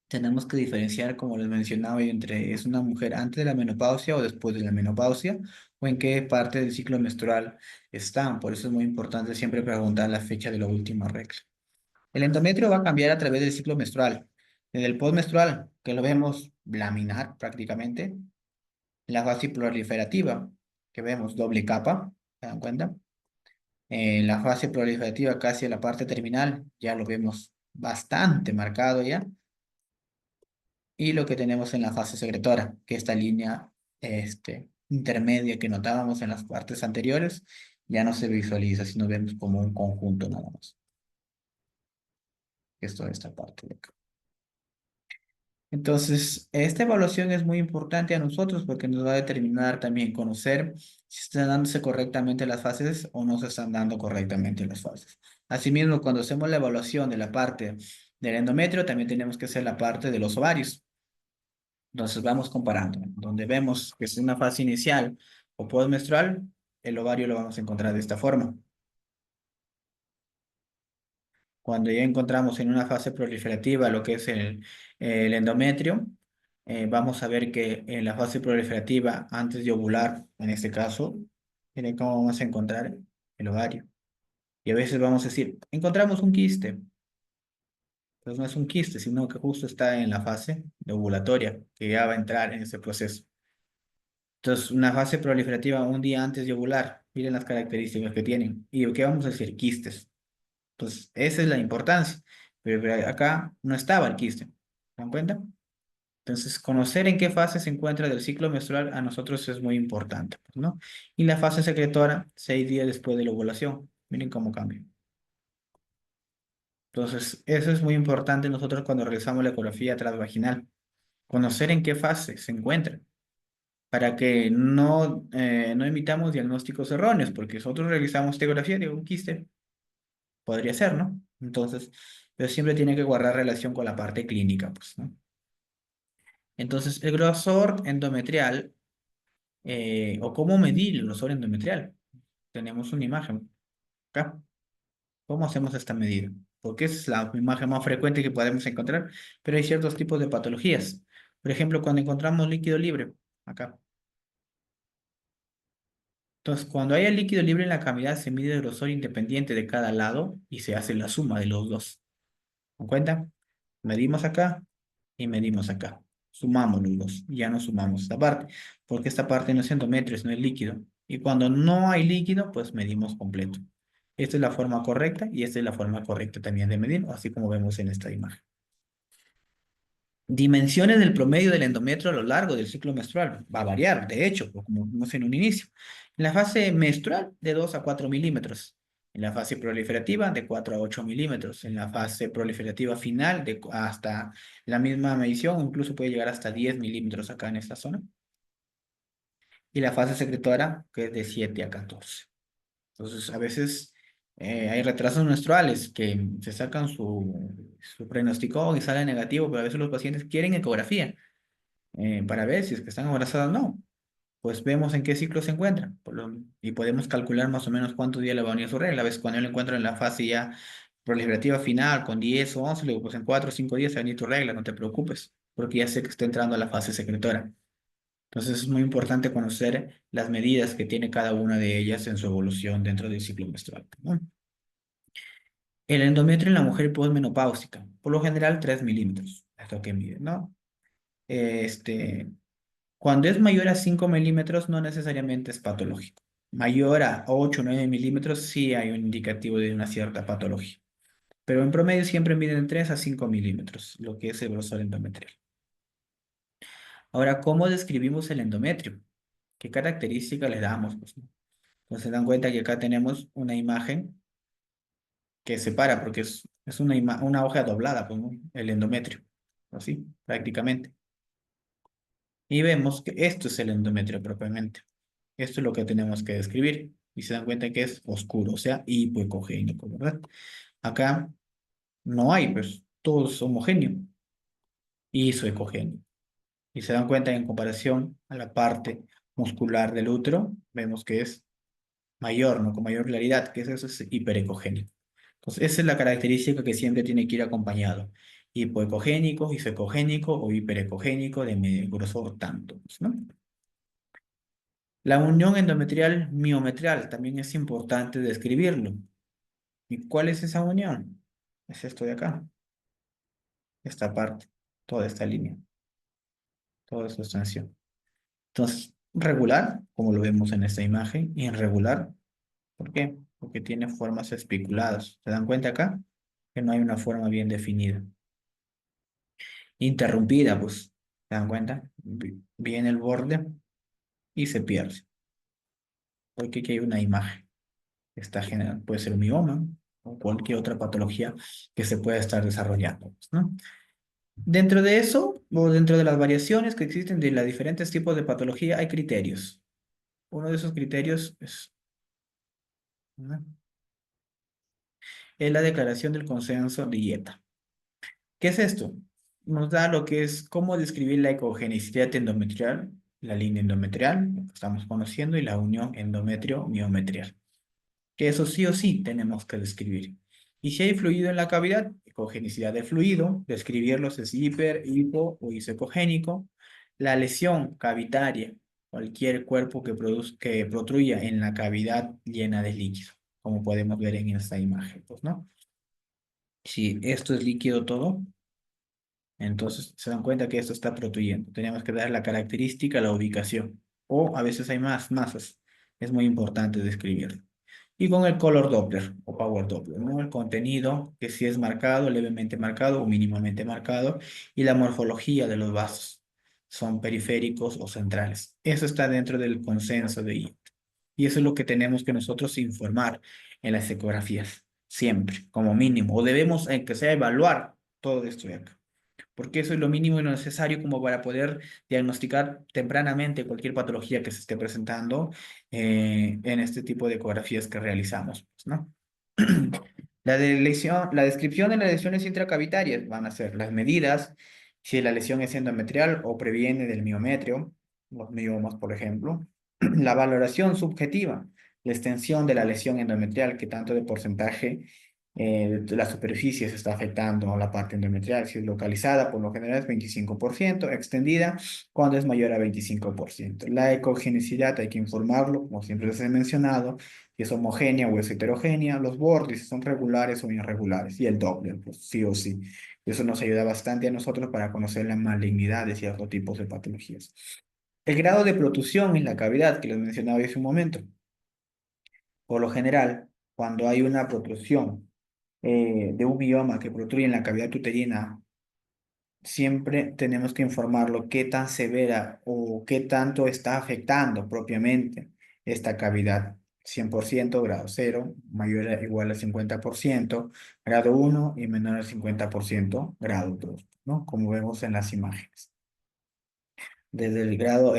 tenemos que diferenciar, como les mencionaba, entre es una mujer antes de la menopausia o después de la menopausia, o en qué parte del ciclo menstrual están. Por eso es muy importante siempre preguntar la fecha de la última regla. El endometrio va a cambiar a través del ciclo menstrual. Desde el postmenstrual, que lo vemos laminar prácticamente, la fase proliferativa, que vemos doble capa, ¿se dan cuenta? La fase proliferativa casi a la parte terminal, ya lo vemos bastante marcado ya. Y lo que tenemos en la fase secretora, que esta línea intermedia que notábamos en las partes anteriores, ya no se visualiza, sino vemos como un conjunto nada más. Esto es esta parte de acá. Entonces, esta evaluación es muy importante a nosotros porque nos va a determinar también conocer si están dándose correctamente las fases o no se están dando correctamente las fases. Asimismo, cuando hacemos la evaluación de la parte del endometrio, también tenemos que hacer la parte de los ovarios. Entonces vamos comparando. Donde vemos que es una fase inicial o postmenstrual, el ovario lo vamos a encontrar de esta forma. Cuando ya encontramos en una fase proliferativa lo que es el endometrio, vamos a ver que en la fase proliferativa, antes de ovular, en este caso, miren cómo vamos a encontrar el ovario. Y a veces vamos a decir, encontramos un quiste. Pues no es un quiste, sino que justo está en la fase de ovulatoria, que ya va a entrar en ese proceso. Entonces, una fase proliferativa un día antes de ovular, miren las características que tienen. ¿Y qué vamos a decir? Quistes. Entonces, esa es la importancia. Pero acá no estaba el quiste. ¿Se dan cuenta? Entonces, conocer en qué fase se encuentra del ciclo menstrual a nosotros es muy importante, pues, ¿no? Y la fase secretora, 6 días después de la ovulación. Miren cómo cambia. Entonces, eso es muy importante nosotros cuando realizamos la ecografía transvaginal. Conocer en qué fase se encuentra, para que no emitamos diagnósticos erróneos, porque nosotros realizamos ecografía de un quiste podría ser, ¿no? Entonces, pero siempre tiene que guardar relación con la parte clínica, pues, ¿no? Entonces, el grosor endometrial, o cómo medir el grosor endometrial. Tenemos una imagen acá. ¿Cómo hacemos esta medida? Porque es la imagen más frecuente que podemos encontrar, pero hay ciertos tipos de patologías. Por ejemplo, cuando encontramos líquido libre, acá. Entonces, cuando haya líquido libre en la cavidad, se mide el grosor independiente de cada lado y se hace la suma de los dos. ¿En cuenta? Medimos acá y medimos acá. Sumamos los dos. Ya no sumamos esta parte, porque esta parte no es endometrio, no es líquido. Y cuando no hay líquido, pues medimos completo. Esta es la forma correcta y esta es la forma correcta también de medir, así como vemos en esta imagen. Dimensiones del promedio del endometrio a lo largo del ciclo menstrual. Va a variar, de hecho, como vimos en un inicio. En la fase menstrual, de 2 a 4 milímetros. En la fase proliferativa, de 4 a 8 milímetros. En la fase proliferativa final, hasta la misma medición, incluso puede llegar hasta 10 milímetros acá en esta zona. Y la fase secretora, que es de 7 a 14. Entonces, a veces hay retrasos menstruales que se sacan su pronóstico y sale negativo, pero a veces los pacientes quieren ecografía para ver si es que están embarazadas o no. Pues vemos en qué ciclo se encuentran y podemos calcular más o menos cuántos días le va a venir su regla. A veces cuando yo lo encuentro en la fase ya proliferativa final con 10 o 11, le digo, pues en 4 o 5 días se va a venir tu regla, no te preocupes, porque ya sé que está entrando a la fase secretora. Entonces es muy importante conocer las medidas que tiene cada una de ellas en su evolución dentro del ciclo menstrual, ¿no? El endometrio en la mujer posmenopáusica, por lo general 3 milímetros, es lo que mide, ¿no? Este, Cuando es mayor a 5 milímetros, no necesariamente es patológico. Mayor a 8 o 9 milímetros, sí hay un indicativo de una cierta patología. Pero en promedio siempre miden 3 a 5 milímetros, lo que es el grosor endometrial. Ahora, ¿cómo describimos el endometrio? ¿Qué características le damos? Pues, ¿no? Entonces se dan cuenta que acá tenemos una imagen que separa, porque es una hoja doblada, pues, ¿no? El endometrio, así, prácticamente. Y vemos que esto es el endometrio propiamente. Esto es lo que tenemos que describir. Y se dan cuenta que es oscuro, o sea, hipoecogénico, ¿verdad? Acá no hay, pues, todo es homogéneo, isoecogénico. Y se dan cuenta en comparación a la parte muscular del útero, vemos que es mayor, ¿no? Con mayor claridad, que es eso, es hiperecogénico. Entonces, esa es la característica que siempre tiene que ir acompañado. Hipoecogénico, isoecogénico o hiperecogénico de grosor tanto, pues, ¿no? La unión endometrial miometrial también es importante describirlo. ¿Y cuál es esa unión? Es esto de acá, esta parte, toda esta línea, toda esta extensión. Entonces, regular, como lo vemos en esta imagen, y irregular, ¿por qué? Porque tiene formas espiculadas. ¿Se dan cuenta acá? Que no hay una forma bien definida. Interrumpida, pues, ¿se dan cuenta? Viene el borde y se pierde. Porque aquí hay una imagen que está generando, puede ser un mioma o cualquier otra patología que se pueda estar desarrollando, pues, ¿no? Dentro de eso, o dentro de las variaciones que existen de los diferentes tipos de patología, hay criterios. Uno de esos criterios ¿no? Es la declaración del consenso de IETA. ¿Qué es esto? Nos da lo que es cómo describir la ecogenicidad endometrial, la línea endometrial, lo que estamos conociendo, y la unión endometrio-miometrial. Que eso sí o sí tenemos que describir. Y si hay fluido en la cavidad, ecogenicidad de fluido, describirlos es hiper, hipo o isocogénico. La lesión cavitaria, cualquier cuerpo que protruya en la cavidad llena de líquido, como podemos ver en esta imagen, pues, ¿no? Si esto es líquido todo, entonces se dan cuenta que esto está protuyendo. Tenemos que dar la característica, la ubicación. O a veces hay más masas. Es muy importante describirlo. Y con el color Doppler o Power Doppler, ¿no? El contenido que si es marcado, levemente marcado o mínimamente marcado, y la morfología de los vasos. Son periféricos o centrales. Eso está dentro del consenso de I. Y eso es lo que tenemos que nosotros informar en las ecografías, siempre, como mínimo. O debemos, que sea, evaluar todo esto de acá, porque eso es lo mínimo y lo necesario como para poder diagnosticar tempranamente cualquier patología que se esté presentando en este tipo de ecografías que realizamos, pues, ¿no? La descripción de las lesiones intracavitarias van a ser las medidas, si la lesión es endometrial o previene del miometrio, los miomas, por ejemplo. La valoración subjetiva, la extensión de la lesión endometrial, que tanto de porcentaje de la superficie se está afectando a la parte endometrial. Si es localizada, por lo general es 25%, extendida cuando es mayor a 25%. La ecogenicidad hay que informarlo, como siempre les he mencionado, si es homogénea o es heterogénea, los bordes si son regulares o irregulares, y el Doppler, pues sí o sí. Eso nos ayuda bastante a nosotros para conocer la malignidad de ciertos tipos de patologías. El grado de protrusión en la cavidad, que les mencionaba hace un momento. Por lo general, cuando hay una protrusión de un mioma que protruye en la cavidad uterina, siempre tenemos que informarlo qué tan severa o qué tanto está afectando propiamente esta cavidad. 100% grado cero, mayor o igual al 50%, grado uno y menor al 50% grado 2, ¿no? Como vemos en las imágenes. Desde el grado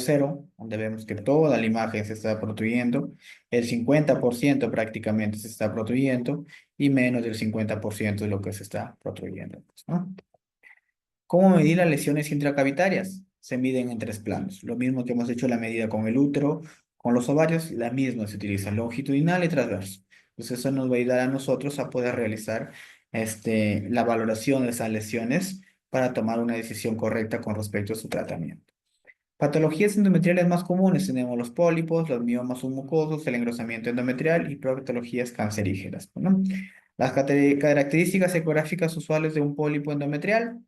cero, donde vemos que toda la imagen se está protuyendo, el 50% prácticamente se está protuyendo y menos del 50% de lo que se está protuyendo, pues, ¿no? ¿Cómo medir las lesiones intracavitarias? Se miden en tres planos. Lo mismo que hemos hecho la medida con el útero, con los ovarios, la misma se utiliza longitudinal y transverso. Entonces eso nos va a ayudar a nosotros a poder realizar la valoración de esas lesiones para tomar una decisión correcta con respecto a su tratamiento. Patologías endometriales más comunes tenemos los pólipos, los miomas submucosos, el engrosamiento endometrial y patologías cancerígenas, ¿no? Las características ecográficas usuales de un pólipo endometrial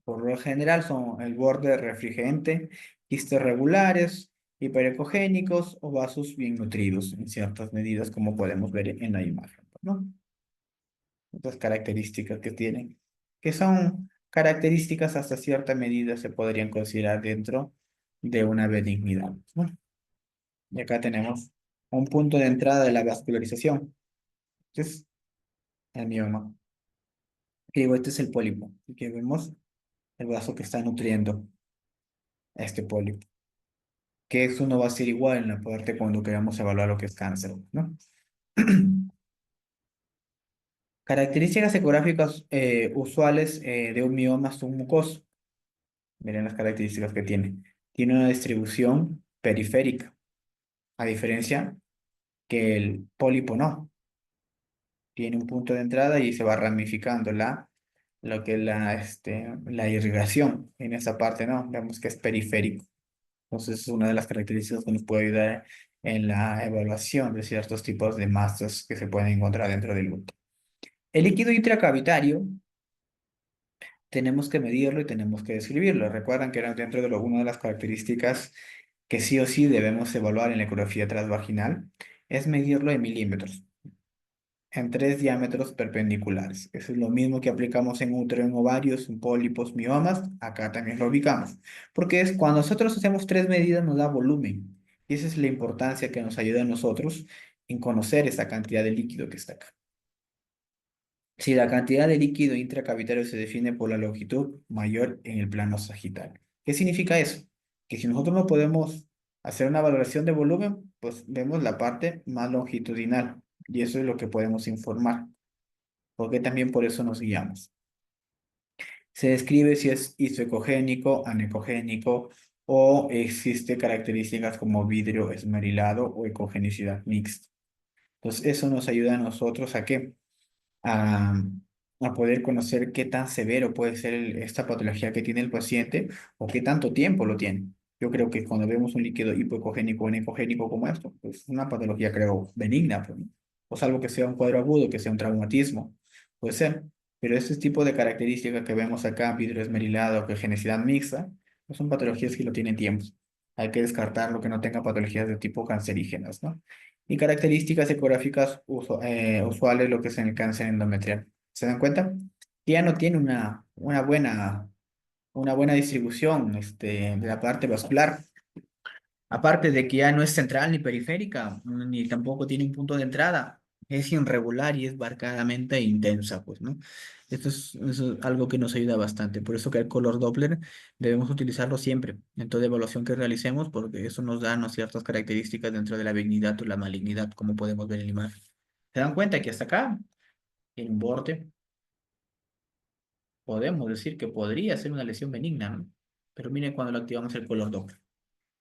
por lo general son el borde refrigerante, quistes regulares, hiperecogénicos o vasos bien nutridos en ciertas medidas, como podemos ver en la imagen, ¿no? Estas características que tienen, que son características hasta cierta medida se podrían considerar dentro de una benignidad, ¿no? Y acá tenemos un punto de entrada de la vascularización. Este es el mioma. Que digo, este es el pólipo. Y que vemos el vaso que está nutriendo a este pólipo. Que eso no va a ser igual en la parte cuando queramos evaluar lo que es cáncer, ¿no? Características ecográficas usuales de un mioma submucoso. Miren las características que tiene. Tiene una distribución periférica, a diferencia que el pólipo no. Tiene un punto de entrada y se va ramificando lo que es la irrigación. En esa parte no, vemos que es periférico. Entonces, es una de las características que nos puede ayudar en la evaluación de ciertos tipos de masas que se pueden encontrar dentro del útero. El líquido intracavitario tenemos que medirlo y tenemos que describirlo. Recuerdan que era dentro de una de las características que sí o sí debemos evaluar en la ecografía transvaginal, es medirlo en milímetros, en tres diámetros perpendiculares. Eso es lo mismo que aplicamos en útero, en ovarios, en pólipos, miomas, acá también lo ubicamos. Porque es cuando nosotros hacemos tres medidas nos da volumen. Y esa es la importancia que nos ayuda a nosotros en conocer esa cantidad de líquido que está acá. Si la cantidad de líquido intracavitario se define por la longitud mayor en el plano sagital. ¿Qué significa eso? Que si nosotros no podemos hacer una valoración de volumen, pues vemos la parte más longitudinal. Y eso es lo que podemos informar, porque también por eso nos guiamos. Se describe si es isoecogénico, anecogénico o existe características como vidrio esmerilado o ecogenicidad mixta. Entonces, eso nos ayuda a nosotros a qué? A, a poder conocer qué tan severo puede ser esta patología que tiene el paciente o qué tanto tiempo lo tiene. Yo creo que cuando vemos un líquido hipoecogénico o anecogénico como esto, pues es una patología, creo, benigna, pues, ¿no? O salvo que sea un cuadro agudo, que sea un traumatismo, puede ser. Pero ese tipo de características que vemos acá, vidrio esmerilado, que genicidad mixta, no son patologías que lo tienen tiempo. Hay que descartar lo que no tenga patologías de tipo cancerígenas, ¿no? Y características ecográficas usuales, lo que es en el cáncer endometrial. ¿Se dan cuenta? Que ya no tiene una buena distribución de la parte vascular. Aparte de que ya no es central ni periférica, ni tampoco tiene un punto de entrada. Es irregular y es marcadamente intensa, pues, ¿no? Eso es algo que nos ayuda bastante. Por eso que el color Doppler debemos utilizarlo siempre en toda evaluación que realicemos, porque eso nos da, ¿no?, ciertas características dentro de la benignidad o la malignidad, como podemos ver en la imagen. ¿Se dan cuenta que hasta acá tiene un borde? Podemos decir que podría ser una lesión benigna, ¿no? Pero miren cuando lo activamos el color Doppler.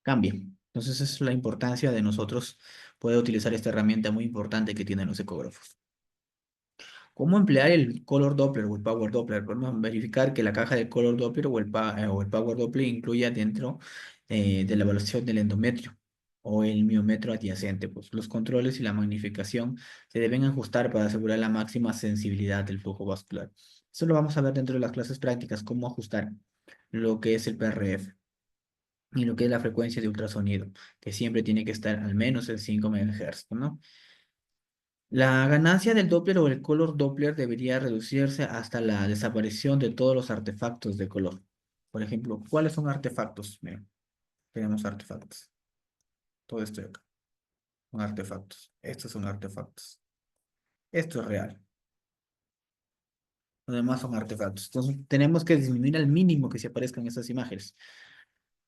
Cambia. Entonces, esa es la importancia de nosotros poder utilizar esta herramienta muy importante que tienen los ecógrafos. ¿Cómo emplear el color Doppler o el Power Doppler? Podemos verificar que la caja del color Doppler o el Power Doppler incluya dentro de la evaluación del endometrio o el miometro adyacente. Pues los controles y la magnificación se deben ajustar para asegurar la máxima sensibilidad del flujo vascular. Eso lo vamos a ver dentro de las clases prácticas, cómo ajustar lo que es el PRF y lo que es la frecuencia de ultrasonido, que siempre tiene que estar al menos en 5 MHz, ¿no? La ganancia del Doppler o el color Doppler debería reducirse hasta la desaparición de todos los artefactos de color. Por ejemplo, ¿cuáles son artefactos? Miren, tenemos artefactos. Todo esto de acá son artefactos. Estos son artefactos. Esto es real. Los demás son artefactos. Entonces, tenemos que disminuir al mínimo que se aparezcan esas imágenes.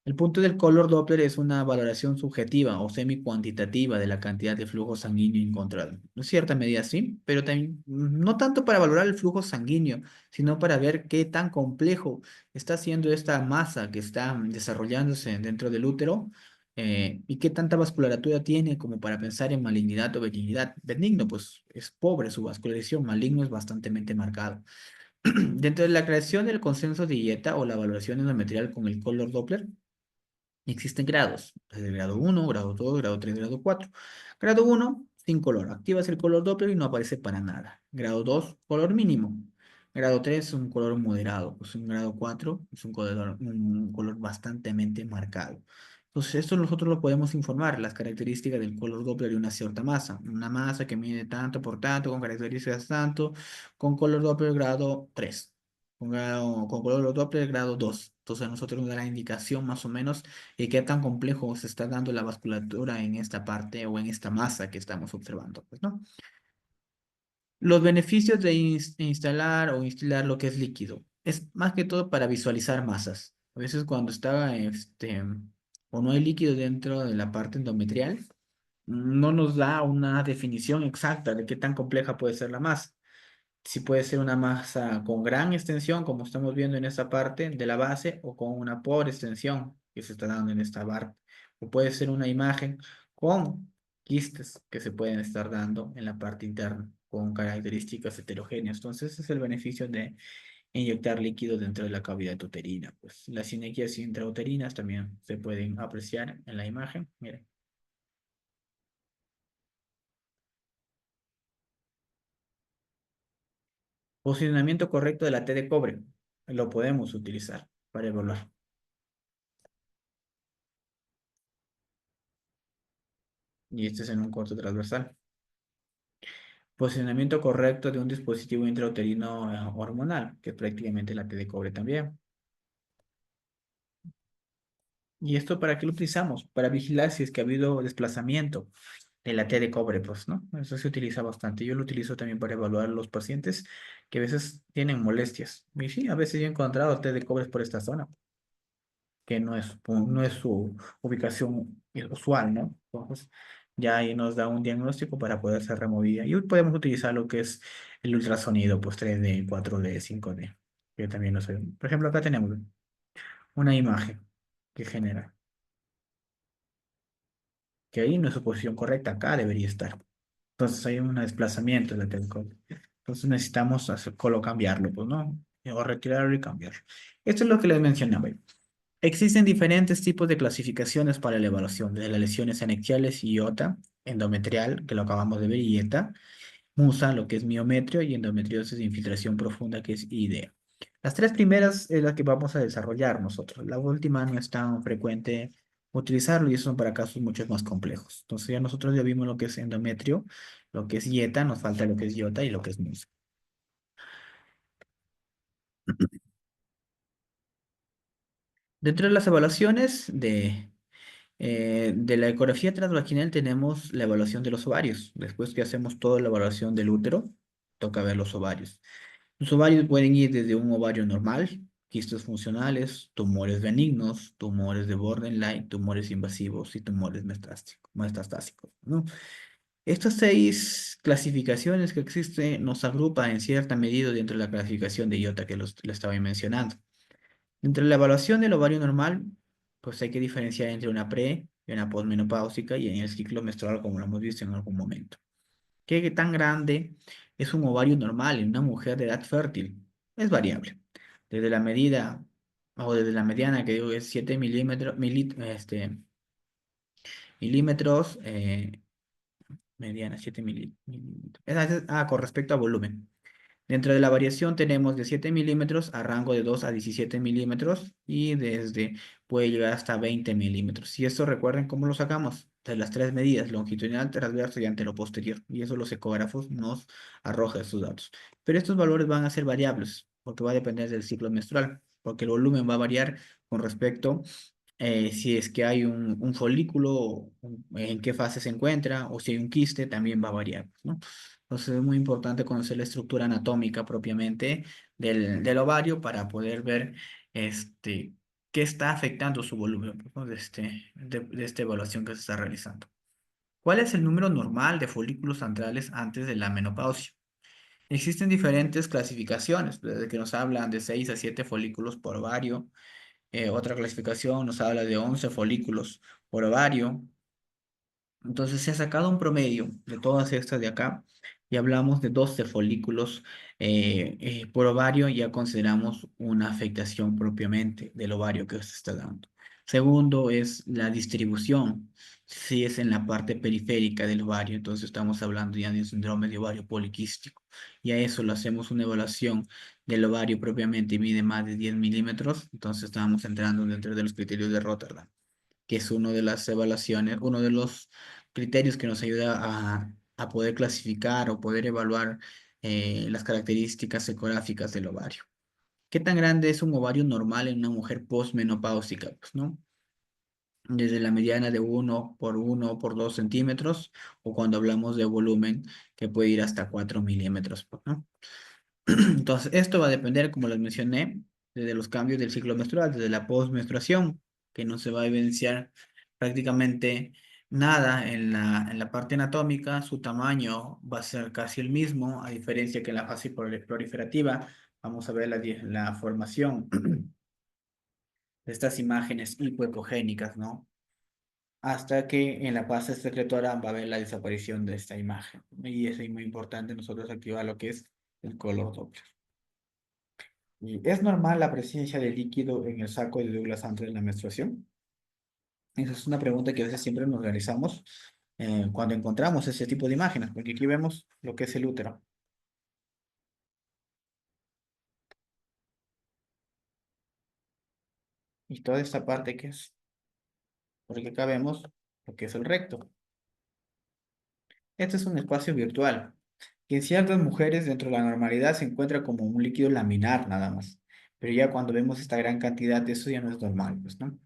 El punto del color Doppler es una valoración subjetiva o semi-cuantitativa de la cantidad de flujo sanguíneo encontrado. En cierta medida sí, pero también no tanto para valorar el flujo sanguíneo, sino para ver qué tan complejo está siendo esta masa que está desarrollándose dentro del útero y qué tanta vasculatura tiene como para pensar en malignidad o benignidad. Benigno, pues es pobre su vascularización, maligno es bastante marcado. Dentro de la creación del consenso de dieta o la valoración endometrial con el color Doppler, existen grados, desde grado 1, grado 2, grado 3, grado 4. Grado 1, sin color. Activas el color Doppler y no aparece para nada. Grado 2, color mínimo. Grado 3, un color moderado. Pues un grado 4 es un color bastante marcado. Entonces, esto nosotros lo podemos informar, las características del color Doppler de una cierta masa. Una masa que mide tanto por tanto, con características tanto, con color Doppler grado 3. Con color Doppler grado 2. Entonces, a nosotros nos da la indicación más o menos y qué tan complejo se está dando la vasculatura en esta parte o en esta masa que estamos observando, pues, ¿no? Los beneficios de instalar o instilar lo que es líquido es más que todo para visualizar masas. A veces cuando está o no hay líquido dentro de la parte endometrial, no nos da una definición exacta de qué tan compleja puede ser la masa. Si puede ser una masa con gran extensión, como estamos viendo en esta parte de la base, o con una pobre extensión que se está dando en esta parte. O puede ser una imagen con quistes que se pueden estar dando en la parte interna, con características heterogéneas. Entonces, ese es el beneficio de inyectar líquido dentro de la cavidad uterina. Pues las sinergias intrauterinas también se pueden apreciar en la imagen. Miren. Posicionamiento correcto de la T de cobre. Lo podemos utilizar para evaluar. Y este es en un corte transversal. Posicionamiento correcto de un dispositivo intrauterino hormonal, que es prácticamente la T de cobre también. ¿Y esto para qué lo utilizamos? Para vigilar si es que ha habido desplazamiento de la T de cobre, pues, ¿no? Eso se utiliza bastante. Yo lo utilizo también para evaluar a los pacientes que a veces tienen molestias. Y sí, a veces yo he encontrado T de cobre por esta zona, que no es su ubicación usual, ¿no? Entonces, ya ahí nos da un diagnóstico para poder ser removida. Y hoy podemos utilizar lo que es el ultrasonido, pues 3D, 4D, 5D, que también nos ayuda. Por ejemplo, acá tenemos una imagen que genera, que ahí no es su posición correcta, acá debería estar. Entonces hay un desplazamiento de la telco. Entonces necesitamos cambiarlo, pues, ¿no? O retirarlo y cambiarlo. Esto es lo que les mencionaba. Existen diferentes tipos de clasificaciones para la evaluación de las lesiones anexiales y IOTA, endometrial, que lo acabamos de ver, y ETA, MUSA, lo que es miometrio, y endometriosis de infiltración profunda, que es IDEA. Las tres primeras es las que vamos a desarrollar nosotros. La última no es tan frecuente utilizarlo y eso son para casos mucho más complejos. Entonces ya nosotros ya vimos lo que es endometrio, lo que es IETA, nos falta lo que es IOTA y lo que es MUSA. Dentro de las evaluaciones de la ecografía transvaginal tenemos la evaluación de los ovarios. Después que hacemos toda la evaluación del útero, toca ver los ovarios. Los ovarios pueden ir desde un ovario normal, quistes funcionales, tumores benignos, tumores de borderline, tumores invasivos y tumores metastásicos, ¿no? Estos seis clasificaciones que existen nos agrupa en cierta medida dentro de la clasificación de IOTA que lo estaba mencionando. Dentro de la evaluación del ovario normal, pues hay que diferenciar entre una pre y una posmenopáusica y en el ciclo menstrual, como lo hemos visto en algún momento. ¿Qué tan grande es un ovario normal en una mujer de edad fértil? Es variable. Desde la medida o desde la mediana, que digo es 7 milímetros, milímetros, mediana, 7 milímetros. Con respecto a volumen. Dentro de la variación tenemos de 7 milímetros a rango de 2 a 17 milímetros y puede llegar hasta 20 milímetros. Y esto recuerden cómo lo sacamos de las tres medidas, longitudinal, transverso y anteroposterior. Y eso los ecógrafos nos arrojan estos datos. Pero estos valores van a ser variables porque va a depender del ciclo menstrual, porque el volumen va a variar con respecto si es que hay un folículo, en qué fase se encuentra, o si hay un quiste, también va a variar, ¿no? Entonces es muy importante conocer la estructura anatómica propiamente del ovario para poder ver qué está afectando su volumen, ¿no? De esta evaluación que se está realizando. ¿Cuál es el número normal de folículos andrales antes de la menopausia? Existen diferentes clasificaciones, desde que nos hablan de 6 a 7 folículos por ovario. Otra clasificación nos habla de 11 folículos por ovario. Entonces se ha sacado un promedio de todas estas de acá y hablamos de 12 folículos por ovario. Ya consideramos una afectación propiamente del ovario que se está dando. Segundo es la distribución. Si es en la parte periférica del ovario, entonces estamos hablando ya de un síndrome de ovario poliquístico. Y a eso le hacemos una evaluación del ovario propiamente y mide más de 10 milímetros. Entonces estamos entrando dentro de los criterios de Rotterdam, que es uno de las evaluaciones, uno de los criterios que nos ayuda a poder clasificar o poder evaluar las características ecográficas del ovario. ¿Qué tan grande es un ovario normal en una mujer postmenopáusica? Pues, ¿no? Desde la mediana de 1 por 1 por 2 centímetros, o cuando hablamos de volumen, que puede ir hasta 4 milímetros, pues, ¿no? Entonces, esto va a depender, como les mencioné, desde los cambios del ciclo menstrual, desde la postmenstruación, que no se va a evidenciar prácticamente nada en la parte anatómica. Su tamaño va a ser casi el mismo, a diferencia que en la fase proliferativa. Vamos a ver la formación de estas imágenes hipoecogénicas, ¿no? Hasta que en la fase secretora va a haber la desaparición de esta imagen. Y eso es muy importante nosotros activar lo que es el color Doppler. ¿Y es normal la presencia de líquido en el saco de Douglas antes de la menstruación? Esa es una pregunta que a veces siempre nos realizamos cuando encontramos ese tipo de imágenes, porque aquí vemos lo que es el útero. Y toda esta parte que es, porque acá vemos lo que es el recto. Este es un espacio virtual, que en ciertas mujeres dentro de la normalidad se encuentra como un líquido laminar nada más. Pero ya cuando vemos esta gran cantidad, eso ya no es normal, pues, ¿no?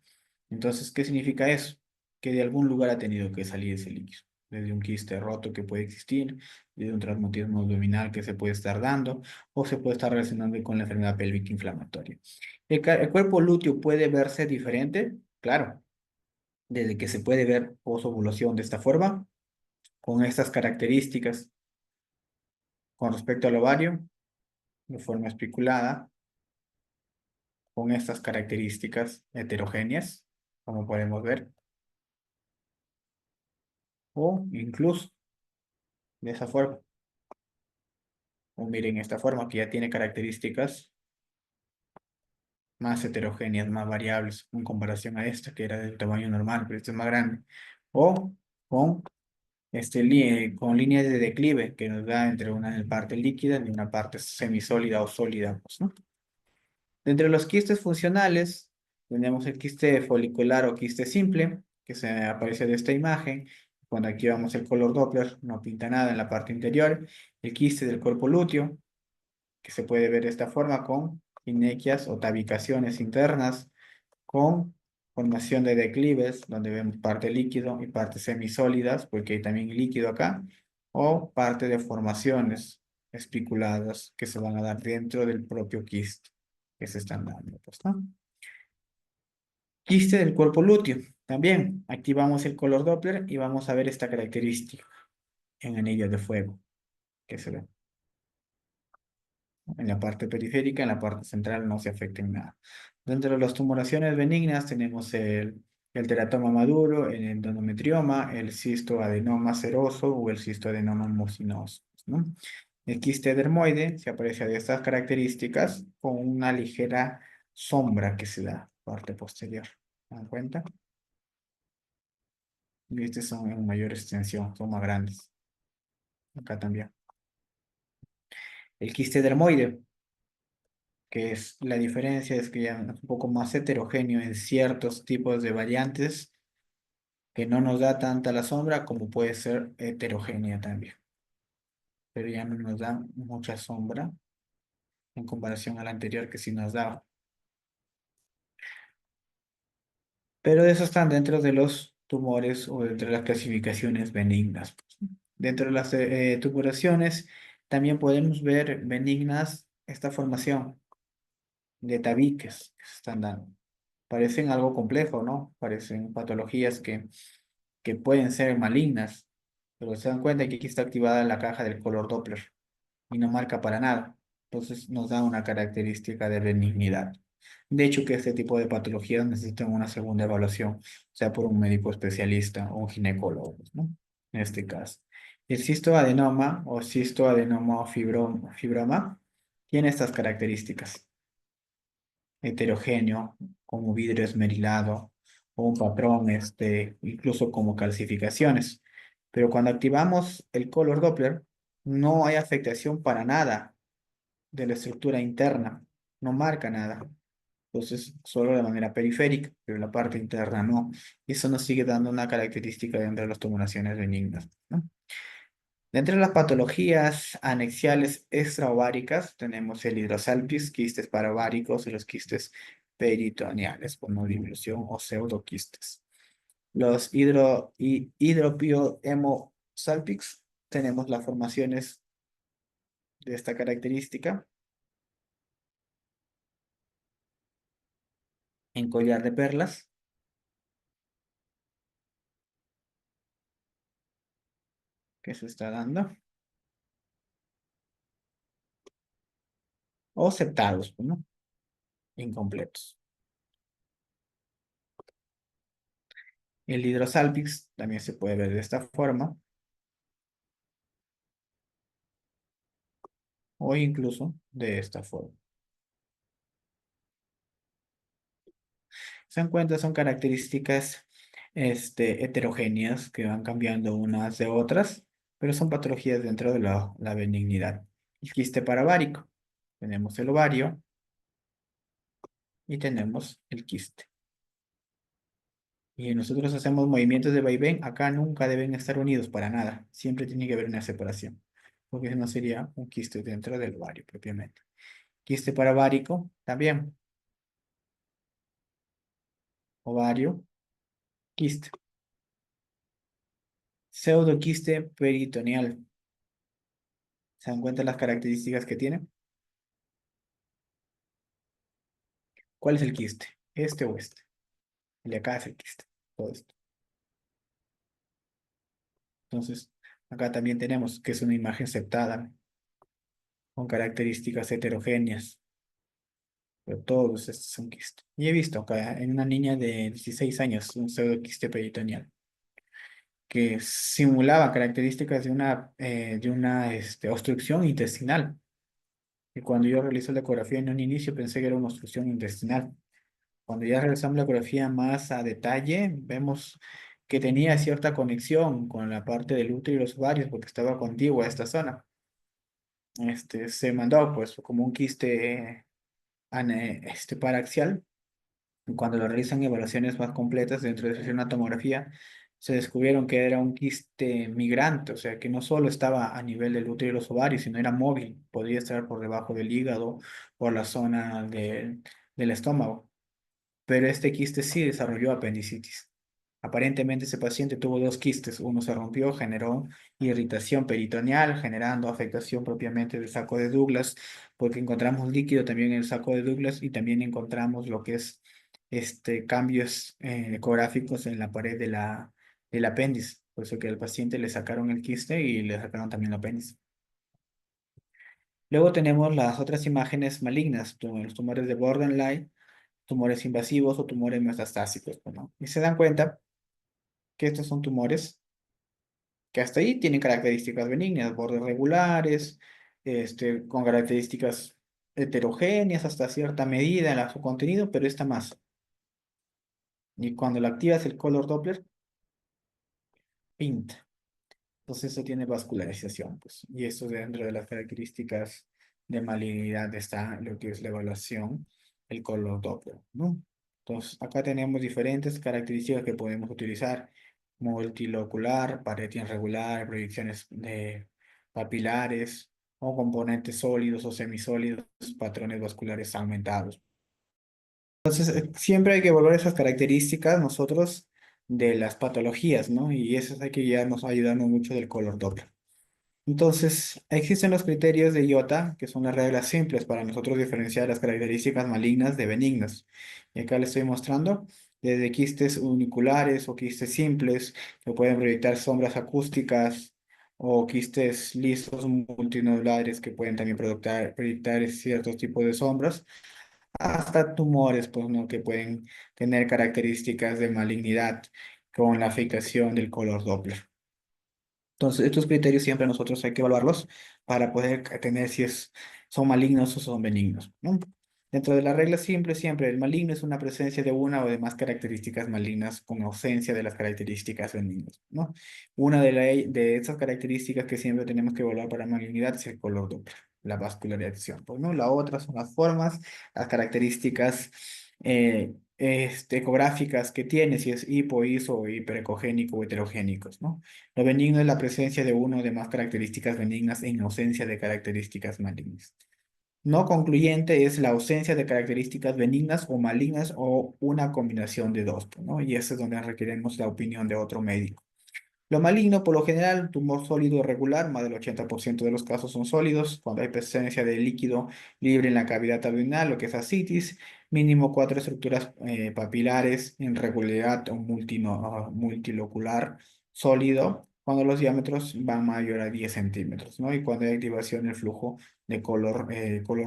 Entonces, ¿qué significa eso? Que de algún lugar ha tenido que salir ese líquido. Desde un quiste roto que puede existir, desde un traumatismo abdominal que se puede estar dando, o se puede estar relacionando con la enfermedad pélvica inflamatoria. ¿El cuerpo lúteo puede verse diferente? Claro, desde que se puede ver posovulación de esta forma, con estas características con respecto al ovario, de forma especulada, con estas características heterogéneas, como podemos ver, o incluso de esa forma. O miren esta forma que ya tiene características más heterogéneas, más variables en comparación a esta que era del tamaño normal, pero este es más grande. O con, con líneas de declive que nos da entre una parte líquida y una parte semisólida o sólida, pues, ¿no? Entre los quistes funcionales tenemos el quiste folicular o quiste simple, que se aparece de esta imagen. Cuando activamos el color Doppler, no pinta nada en la parte interior. El quiste del cuerpo lúteo, que se puede ver de esta forma con inequias o tabicaciones internas, con formación de declives, donde vemos parte líquido y partes semisólidas, porque hay también líquido acá, o parte de formaciones espiculadas que se van a dar dentro del propio quiste que se están dando, pues, ¿no? Quiste del cuerpo lúteo. También activamos el color Doppler y vamos a ver esta característica. en anillos de fuego, que se ve en la parte periférica, en la parte central no se afecta en nada. Dentro de las tumoraciones benignas tenemos el teratoma maduro, el endometrioma, el cistoadenoma seroso o el cistoadenoma mucinoso, ¿no? El quiste dermoide se aprecia de estas características con una ligera sombra que se da parte posterior. ¿Se dan cuenta? Y estos son en mayor extensión, son más grandes. Acá también. El quiste dermoide, que es la diferencia, es que ya es un poco más heterogéneo en ciertos tipos de variantes, que no nos da tanta la sombra como puede ser heterogénea también. Pero ya no nos da mucha sombra en comparación a la anterior que sí nos daba. Pero eso están dentro de los tumores o dentro de las clasificaciones benignas. Dentro de las tumoraciones también podemos ver benignas esta formación de tabiques que se están dando. Parecen algo complejo, ¿no? Parecen patologías que pueden ser malignas, pero se dan cuenta que aquí está activada la caja del color Doppler y no marca para nada. Entonces nos da una característica de benignidad. De hecho, que este tipo de patologías necesitan una segunda evaluación, sea por un médico especialista o un ginecólogo, pues, ¿no? En este caso. El cistoadenoma o cistoadenoma fibroma tiene estas características: heterogéneo, como vidrio esmerilado, o un patrón, incluso como calcificaciones. Pero cuando activamos el color Doppler, no hay afectación para nada de la estructura interna, no marca nada. Entonces, solo de manera periférica, pero la parte interna no. Y eso nos sigue dando una característica dentro de las tumoraciones benignas, ¿no? Dentro de las patologías anexiales extraováricas tenemos el hidrosalpis, quistes paraváricos y los quistes peritoneales por no dilución o pseudoquistes. Los hidropiohemosalpix tenemos las formaciones de esta característica en collar de perlas que se está dando o septados, pues, ¿no? Incompletos. El hidrosalpix también se puede ver de esta forma o incluso de esta forma. Se dan cuenta, son características heterogéneas que van cambiando unas de otras, pero son patologías dentro de la benignidad. El quiste paravárico. Tenemos el ovario y tenemos el quiste. Y nosotros hacemos movimientos de vaivén, acá nunca deben estar unidos para nada. Siempre tiene que haber una separación, porque si no sería un quiste dentro del ovario propiamente. Quiste paravárico, también. Ovario, quiste. Pseudoquiste peritoneal. ¿Se dan cuenta las características que tiene? ¿Cuál es el quiste? ¿Este o este? El de acá es el quiste. Todo esto. Entonces, acá también tenemos que es una imagen septada con características heterogéneas. Pero todos estos son quistes. Y he visto acá en una niña de 16 años un pseudoquiste peritoneal que simulaba características de una obstrucción intestinal. Y cuando yo realizo la ecografía en un inicio pensé que era una obstrucción intestinal. Cuando ya realizamos la ecografía más a detalle, vemos que tenía cierta conexión con la parte del útero y los ovarios porque estaba contigua a esta zona. Se mandó pues como un quiste paraxial. Y cuando lo realizan evaluaciones más completas dentro de una tomografía, se descubrieron que era un quiste migrante, o sea que no solo estaba a nivel del útero y los ovarios, sino era móvil, podría estar por debajo del hígado, por la zona del estómago. Pero este quiste sí desarrolló apendicitis. Aparentemente ese paciente tuvo dos quistes, uno se rompió, generó irritación peritoneal, generando afectación propiamente del saco de Douglas, porque encontramos líquido también en el saco de Douglas y también encontramos lo que es cambios ecográficos en la pared del apéndice. Por eso que al paciente le sacaron el quiste y le sacaron también el apéndice. Luego tenemos las otras imágenes malignas, los tumores de borderline, tumores invasivos o tumores metastásicos, pues, ¿no? Y se dan cuenta que estos son tumores que hasta ahí tienen características benignas, bordes regulares, con características heterogéneas hasta cierta medida en su contenido, pero esta más. Y cuando lo activas el color Doppler, pinta. Entonces eso tiene vascularización, pues. Y esto dentro de las características de malignidad está lo que es la evaluación, el color Doppler, ¿no? Entonces acá tenemos diferentes características que podemos utilizar. Multilocular, pared irregular, proyecciones de papilares o componentes sólidos o semisólidos, patrones vasculares aumentados. Entonces, siempre hay que evaluar esas características nosotros de las patologías, ¿no? Y eso hay que guiarnos, ayudarnos mucho del color Doppler. Entonces, existen los criterios de IOTA, que son las reglas simples para nosotros diferenciar las características malignas de benignas. Y acá les estoy mostrando desde quistes uniculares o quistes simples, que pueden proyectar sombras acústicas, o quistes lisos multinodulares, que pueden también proyectar ciertos tipos de sombras, hasta tumores, pues, ¿no? Que pueden tener características de malignidad con la afectación del color Doppler. Entonces, estos criterios siempre nosotros hay que evaluarlos para poder tener si son malignos o son benignos, ¿no? Dentro de la regla simple, siempre el maligno es una presencia de una o de más características malignas con ausencia de las características benignas, ¿no? Una de esas características que siempre tenemos que evaluar para malignidad es el color Doppler, la vascularización, pues, ¿no? La otra son las formas, las características ecográficas que tiene, si es hipo, iso, o hiperecogénico o heterogénicos, ¿no? Lo benigno es la presencia de uno o de más características benignas en ausencia de características malignas. No concluyente es la ausencia de características benignas o malignas o una combinación de dos, pues, ¿no? Y eso es donde requerimos la opinión de otro médico. Lo maligno, por lo general, tumor sólido regular, más del 80% de los casos son sólidos, cuando hay presencia de líquido libre en la cavidad abdominal, lo que es ascitis, mínimo cuatro estructuras papilares en regularidad o multilocular sólido, cuando los diámetros van mayor a 10 centímetros, ¿no? Y cuando hay activación del flujo de color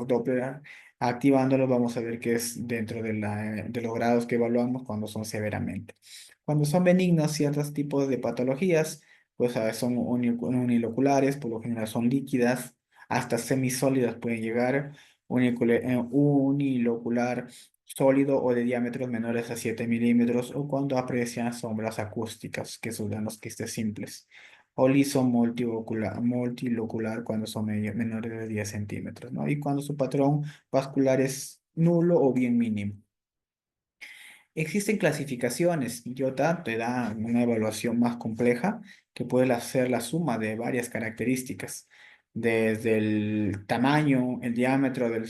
Doppler, activándolo vamos a ver que es dentro de los grados que evaluamos cuando son severamente. Cuando son benignos ciertos tipos de patologías, pues son uniloculares, por lo general son líquidas, hasta semisólidas pueden llegar, unilocular sólido o de diámetros menores a 7 milímetros, o cuando aprecian sombras acústicas, que son los quistes simples, o liso multilocular cuando son menores de 10 centímetros, ¿no? Y cuando su patrón vascular es nulo o bien mínimo. Existen clasificaciones. IOTA te da una evaluación más compleja que puede hacer la suma de varias características, desde el tamaño, el diámetro del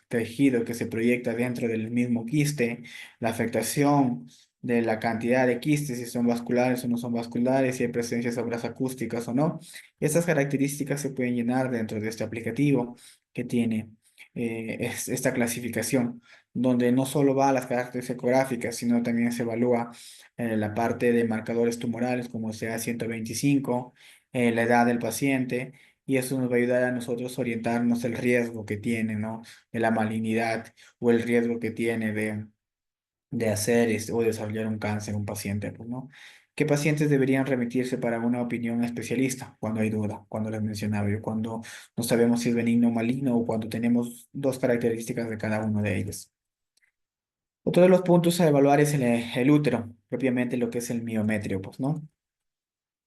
tejido que se proyecta dentro del mismo quiste, la afectación de la cantidad de quistes, si son vasculares o no son vasculares, si hay presencia de obras acústicas o no. Estas características se pueden llenar dentro de este aplicativo que tiene esta clasificación donde no solo va a las características ecográficas, sino también se evalúa la parte de marcadores tumorales como sea 125, la edad del paciente, y eso nos va a ayudar a nosotros a orientarnos el riesgo que tiene, ¿no? De la malignidad o el riesgo que tiene de hacer o desarrollar un cáncer en un paciente, pues, ¿no? ¿Qué pacientes deberían remitirse para una opinión especialista? Cuando hay duda, cuando les mencionaba yo, cuando no sabemos si es benigno o maligno o cuando tenemos dos características de cada uno de ellos. Otro de los puntos a evaluar es el útero, propiamente lo que es el miometrio, pues, ¿no?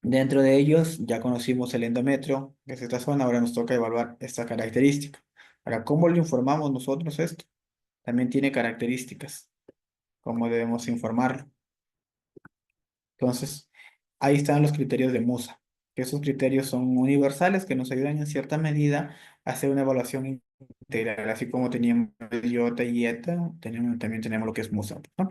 Dentro de ellos ya conocimos el endometrio, que es esta zona, ahora nos toca evaluar esta característica. Ahora, ¿cómo le informamos nosotros esto? También tiene características, ¿cómo debemos informarlo? Entonces, ahí están los criterios de Musa, que esos criterios son universales que nos ayudan en cierta medida a hacer una evaluación integral, así como teníamos IOTA y ETA, también tenemos lo que es Musa, ¿no?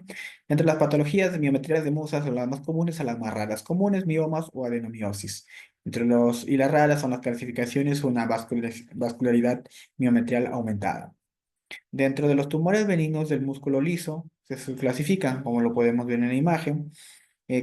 Entre las patologías de miometrías de Musa son las más comunes a las más raras, comunes miomas o adenomiosis. Y las raras son las calcificaciones o una vascularidad miometrial aumentada. Dentro de los tumores benignos del músculo liso se clasifican, como lo podemos ver en la imagen,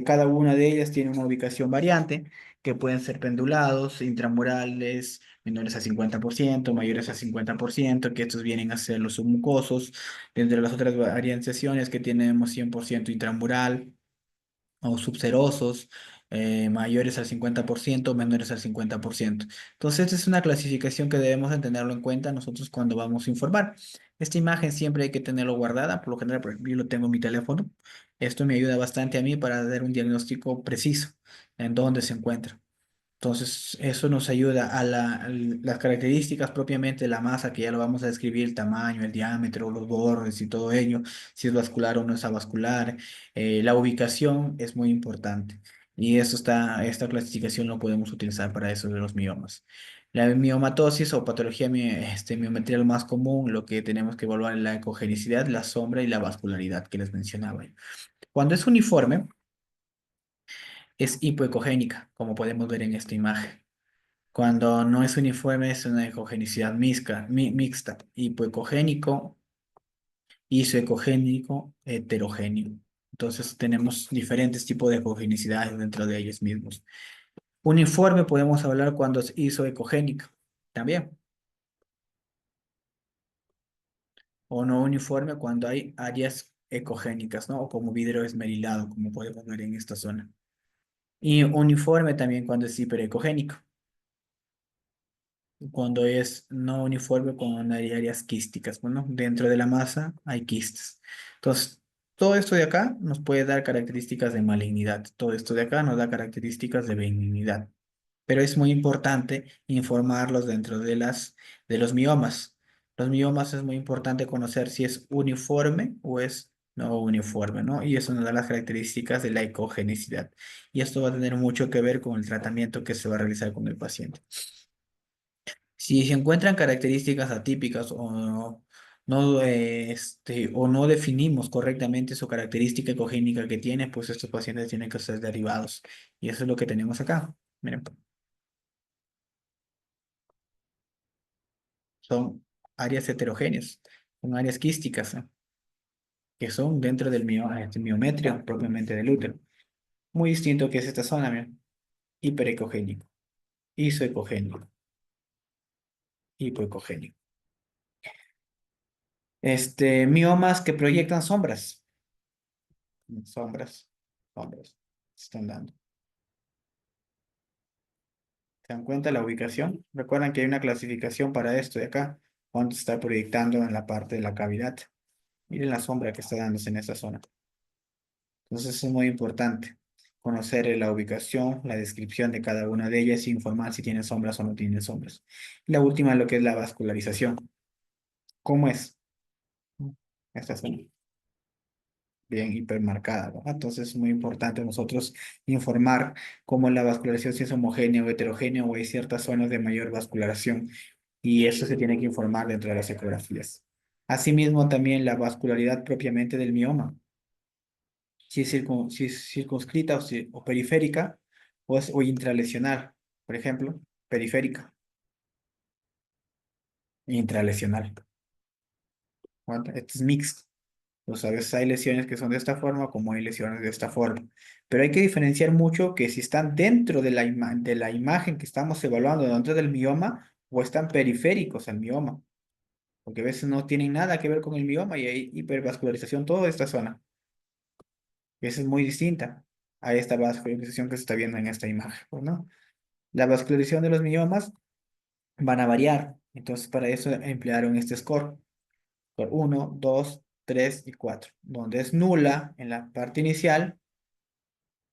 Cada una de ellas tiene una ubicación variante, que pueden ser pendulados, intramurales, menores a 50%, mayores a 50%, que estos vienen a ser los submucosos. Entre las otras variaciones que tenemos 100% intramural o subserosos, mayores al 50%, menores al 50%. Entonces, esta es una clasificación que debemos de tenerlo en cuenta nosotros cuando vamos a informar. Esta imagen siempre hay que tenerlo guardada, por lo general, por ejemplo, yo lo tengo en mi teléfono. Esto me ayuda bastante a mí para dar un diagnóstico preciso en dónde se encuentra. Entonces, eso nos ayuda a las características propiamente de la masa, que ya lo vamos a describir, el tamaño, el diámetro, los bordes y todo ello, si es vascular o no es avascular. La ubicación es muy importante y esta clasificación lo podemos utilizar para eso de los miomas. La miomatosis o patología miometrial más común, lo que tenemos que evaluar es la ecogenicidad, la sombra y la vascularidad que les mencionaba. Cuando es uniforme, es hipoecogénica, como podemos ver en esta imagen. Cuando no es uniforme es una ecogenicidad mixta, hipoecogénico, isoecogénico, heterogéneo. Entonces tenemos diferentes tipos de ecogenicidades dentro de ellos mismos. Uniforme podemos hablar cuando es isoecogénico también, o no uniforme cuando hay áreas ecogénicas, ¿no? O como vidrio esmerilado, como podemos ver en esta zona. Y uniforme también cuando es hiperecogénico. Cuando es no uniforme, cuando hay áreas quísticas. Bueno, dentro de la masa hay quistes. Entonces, todo esto de acá nos puede dar características de malignidad. Todo esto de acá nos da características de benignidad. Pero es muy importante informarlos dentro de los miomas. Los miomas es muy importante conocer si es uniforme o es no uniforme, ¿no? Y eso nos da las características de la ecogenicidad. Y esto va a tener mucho que ver con el tratamiento que se va a realizar con el paciente. Si se encuentran características atípicas o no definimos correctamente su característica ecogénica que tiene, pues estos pacientes tienen que ser derivados. Y eso es lo que tenemos acá. Miren, son áreas heterogéneas, son áreas quísticas, ¿no? Que son dentro del miometrio propiamente del útero. Muy distinto que es esta zona, miren. Hiperecogénico, isoecogénico, hipoecogénico. Miomas que proyectan sombras. Sombras, sombras. Se están dando. ¿Se dan cuenta la ubicación? Recuerdan que hay una clasificación para esto de acá, cuando se está proyectando en la parte de la cavidad. Miren la sombra que está dándose en esa zona. Entonces es muy importante conocer la ubicación, la descripción de cada una de ellas y informar si tiene sombras o no tiene sombras. La última, lo que es la vascularización. ¿Cómo es? Esta zona bien hipermarcada, ¿verdad? Entonces es muy importante nosotros informar cómo la vascularización, si es homogénea o heterogénea o hay ciertas zonas de mayor vascularización y eso se tiene que informar dentro de las ecografías. Asimismo, también la vascularidad propiamente del mioma, si es circunscrita o periférica o intralesional, por ejemplo, periférica e intralesional. ¿Cuánto? Esto es mixto. Pues a veces hay lesiones que son de esta forma, como hay lesiones de esta forma. Pero hay que diferenciar mucho que si están dentro de de la imagen que estamos evaluando, dentro del mioma, o están periféricos al mioma. Porque a veces no tienen nada que ver con el mioma y hay hipervascularización toda esta zona. Y esa es muy distinta a esta vascularización que se está viendo en esta imagen, pues, ¿no? La vascularización de los miomas van a variar. Entonces, para eso emplearon este score. Por 1, 2, 3 y 4, donde es nula en la parte inicial.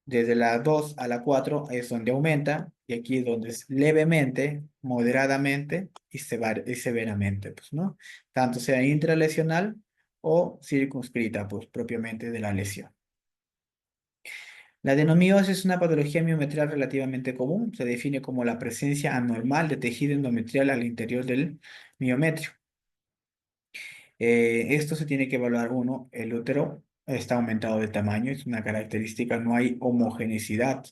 Desde la 2 a la 4 es donde aumenta, y aquí es donde es levemente, moderadamente y severamente, pues, ¿no? Tanto sea intralesional o circunscrita, pues, propiamente de la lesión. La adenomiosis es una patología miometrial relativamente común. Se define como la presencia anormal de tejido endometrial al interior del miometrio. Esto se tiene que evaluar uno, el útero está aumentado de tamaño, es una característica, no hay homogeneidad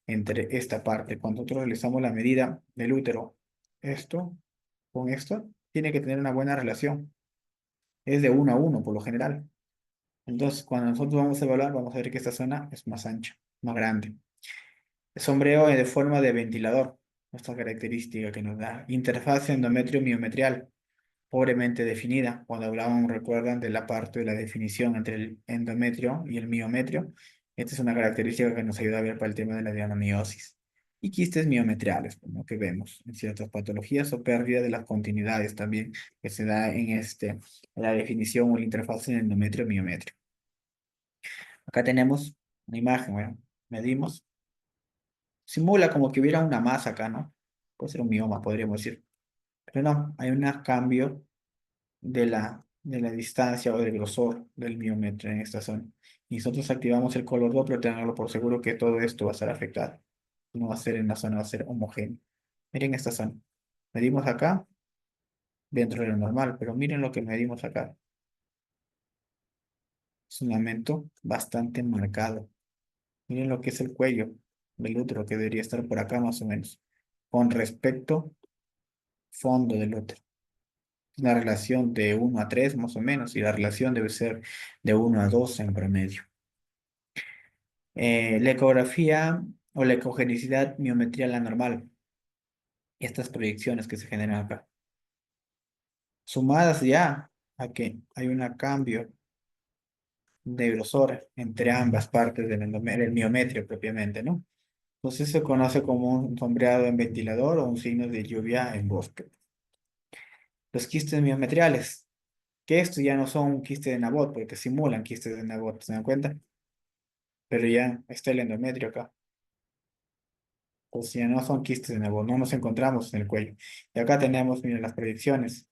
entre esta parte. Cuando nosotros realizamos la medida del útero, esto con esto, tiene que tener una buena relación. Es de 1 a 1 por lo general. Entonces, cuando nosotros vamos a evaluar, vamos a ver que esta zona es más ancha. más grande. Sombreo de forma de ventilador, esta característica que nos da. Interfaz endometrio-miometrial, pobremente definida. Cuando hablábamos, recuerdan, de la parte de la definición entre el endometrio y el miometrio. Esta es una característica que nos ayuda a ver para el tema de la adenomiosis. Y quistes miometriales, como que vemos en ciertas patologías o pérdida de las continuidades también, que se da en la definición o la interfaz en endometrio-miometrio. Acá tenemos una imagen, bueno, medimos. Simula como que hubiera una masa acá, ¿no? Puede ser un mioma, podríamos decir. Pero no, hay un cambio de la distancia o del grosor del miómetro en esta zona. Y nosotros activamos el color Doppler, tenerlo por seguro que todo esto va a estar afectado. No va a ser en la zona, va a ser homogéneo. Miren esta zona. Medimos acá, dentro de lo normal, pero miren lo que medimos acá. Es un aumento bastante marcado. Miren lo que es el cuello del útero, que debería estar por acá más o menos, con respecto fondo del útero. Una relación de 1 a 3 más o menos, y la relación debe ser de 1 a 2 en promedio. La ecografía o la ecogenicidad miometría anormal, estas proyecciones que se generan acá, sumadas ya a que hay un cambio de grosor entre ambas partes del miometrio propiamente, ¿no? Entonces se conoce como un sombreado en ventilador o un signo de lluvia en bosque. Los quistes miometriales, que estos ya no son un quiste de Nabot, porque simulan quistes de Nabot, ¿se dan cuenta? Pero ya está el endometrio acá. Pues ya no son quistes de Nabot, no nos encontramos en el cuello. Y acá tenemos, miren, las proyecciones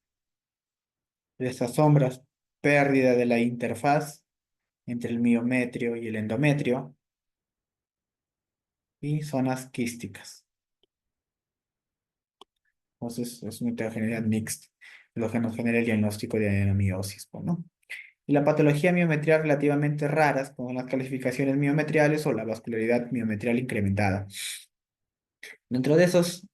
de estas sombras, pérdida de la interfaz entre el miometrio y el endometrio y zonas quísticas. Entonces es una heterogeneidad mixta, lo que nos genera el diagnóstico de adenomiosis, pues, ¿no? Y la patología miometrial relativamente raras, como las calificaciones miometriales o la vascularidad miometrial incrementada. Dentro de esos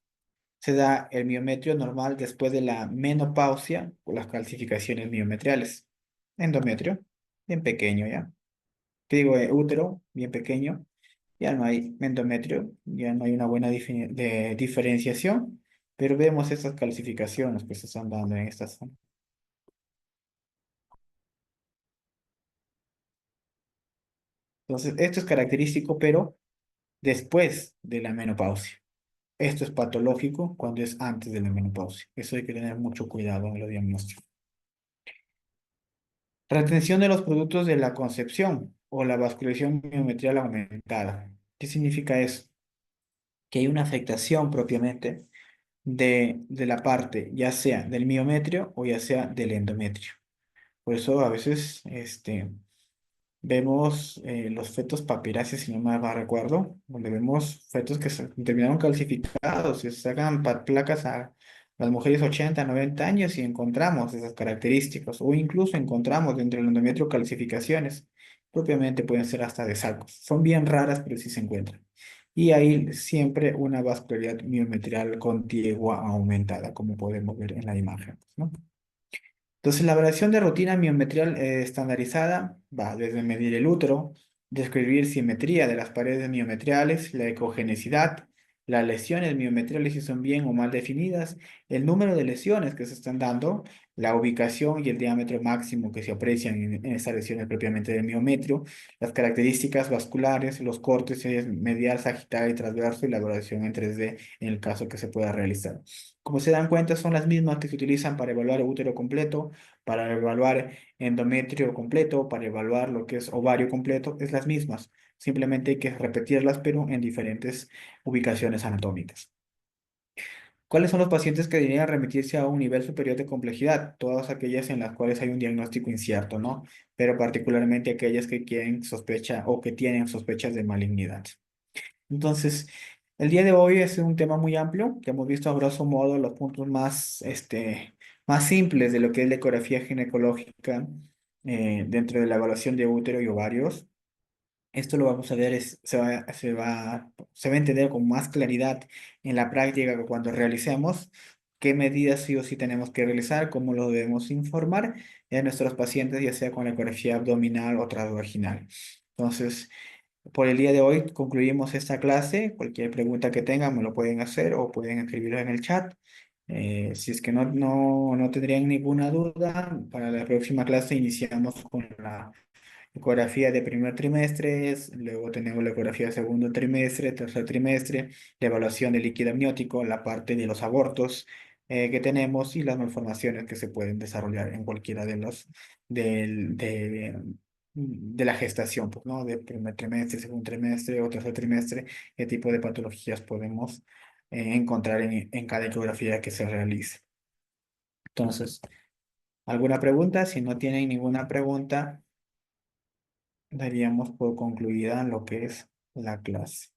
se da el miometrio normal después de la menopausia o las calcificaciones miometriales. Endometrio, bien pequeño ya. ¿Qué digo? Útero, bien pequeño. Ya no hay endometrio, ya no hay una buena diferenciación, pero vemos estas calcificaciones que se están dando en esta zona. Entonces, esto es característico, pero después de la menopausia. Esto es patológico cuando es antes de la menopausia. Eso hay que tener mucho cuidado en los diagnósticos. Retención de los productos de la concepción o la vascularización miometrial aumentada. ¿Qué significa eso? Que hay una afectación propiamente de la parte, ya sea del miometrio o ya sea del endometrio. Por eso a veces vemos los fetos papiraces, si no me recuerdo, donde vemos fetos que se terminaron calcificados y se sacan placas a las mujeres 80, 90 años y encontramos esas características, o incluso encontramos dentro del endometrio calcificaciones, propiamente pueden ser hasta de sacos. Son bien raras, pero sí se encuentran. Y hay siempre una vascularidad miometrial contigua aumentada, como podemos ver en la imagen, ¿no? Entonces, la variación de rutina miometrial estandarizada va desde medir el útero, describir simetría de las paredes miometriales, la ecogenicidad, las lesiones miometriales si son bien o mal definidas, el número de lesiones que se están dando, la ubicación y el diámetro máximo que se aprecian en estas lesiones propiamente del miometrio, las características vasculares, los cortes medial, sagital y transverso y la evaluación en 3D en el caso que se pueda realizar. Como se dan cuenta, son las mismas que se utilizan para evaluar útero completo, para evaluar endometrio completo, para evaluar lo que es ovario completo, es las mismas. Simplemente hay que repetirlas, pero en diferentes ubicaciones anatómicas. ¿Cuáles son los pacientes que deberían remitirse a un nivel superior de complejidad? Todas aquellas en las cuales hay un diagnóstico incierto, ¿no? Pero particularmente aquellas que quieren sospecha o que tienen sospechas de malignidad. Entonces, el día de hoy es un tema muy amplio, que hemos visto a grosso modo los puntos más simples de lo que es la ecografía ginecológica dentro de la evaluación de útero y ovarios. Esto lo vamos a ver, se va a entender con más claridad en la práctica cuando realicemos qué medidas sí o sí tenemos que realizar, cómo lo debemos informar a nuestros pacientes, ya sea con la ecografía abdominal o transvaginal. Entonces, Por el día de hoy concluimos esta clase. Cualquier pregunta que tengan me lo pueden hacer o pueden escribirlo en el chat. Si es que no tendrían ninguna duda, para la próxima clase iniciamos con la ecografía de primer trimestre, luego tenemos la ecografía de segundo trimestre, tercer trimestre, la evaluación del líquido amniótico, la parte de los abortos que tenemos y las malformaciones que se pueden desarrollar en cualquiera de los del- de la gestación, pues, ¿no? De primer trimestre, segundo trimestre o tercer trimestre, qué tipo de patologías podemos encontrar en cada ecografía que se realice. Entonces, ¿alguna pregunta? Si no tienen ninguna pregunta, daríamos por concluida lo que es la clase.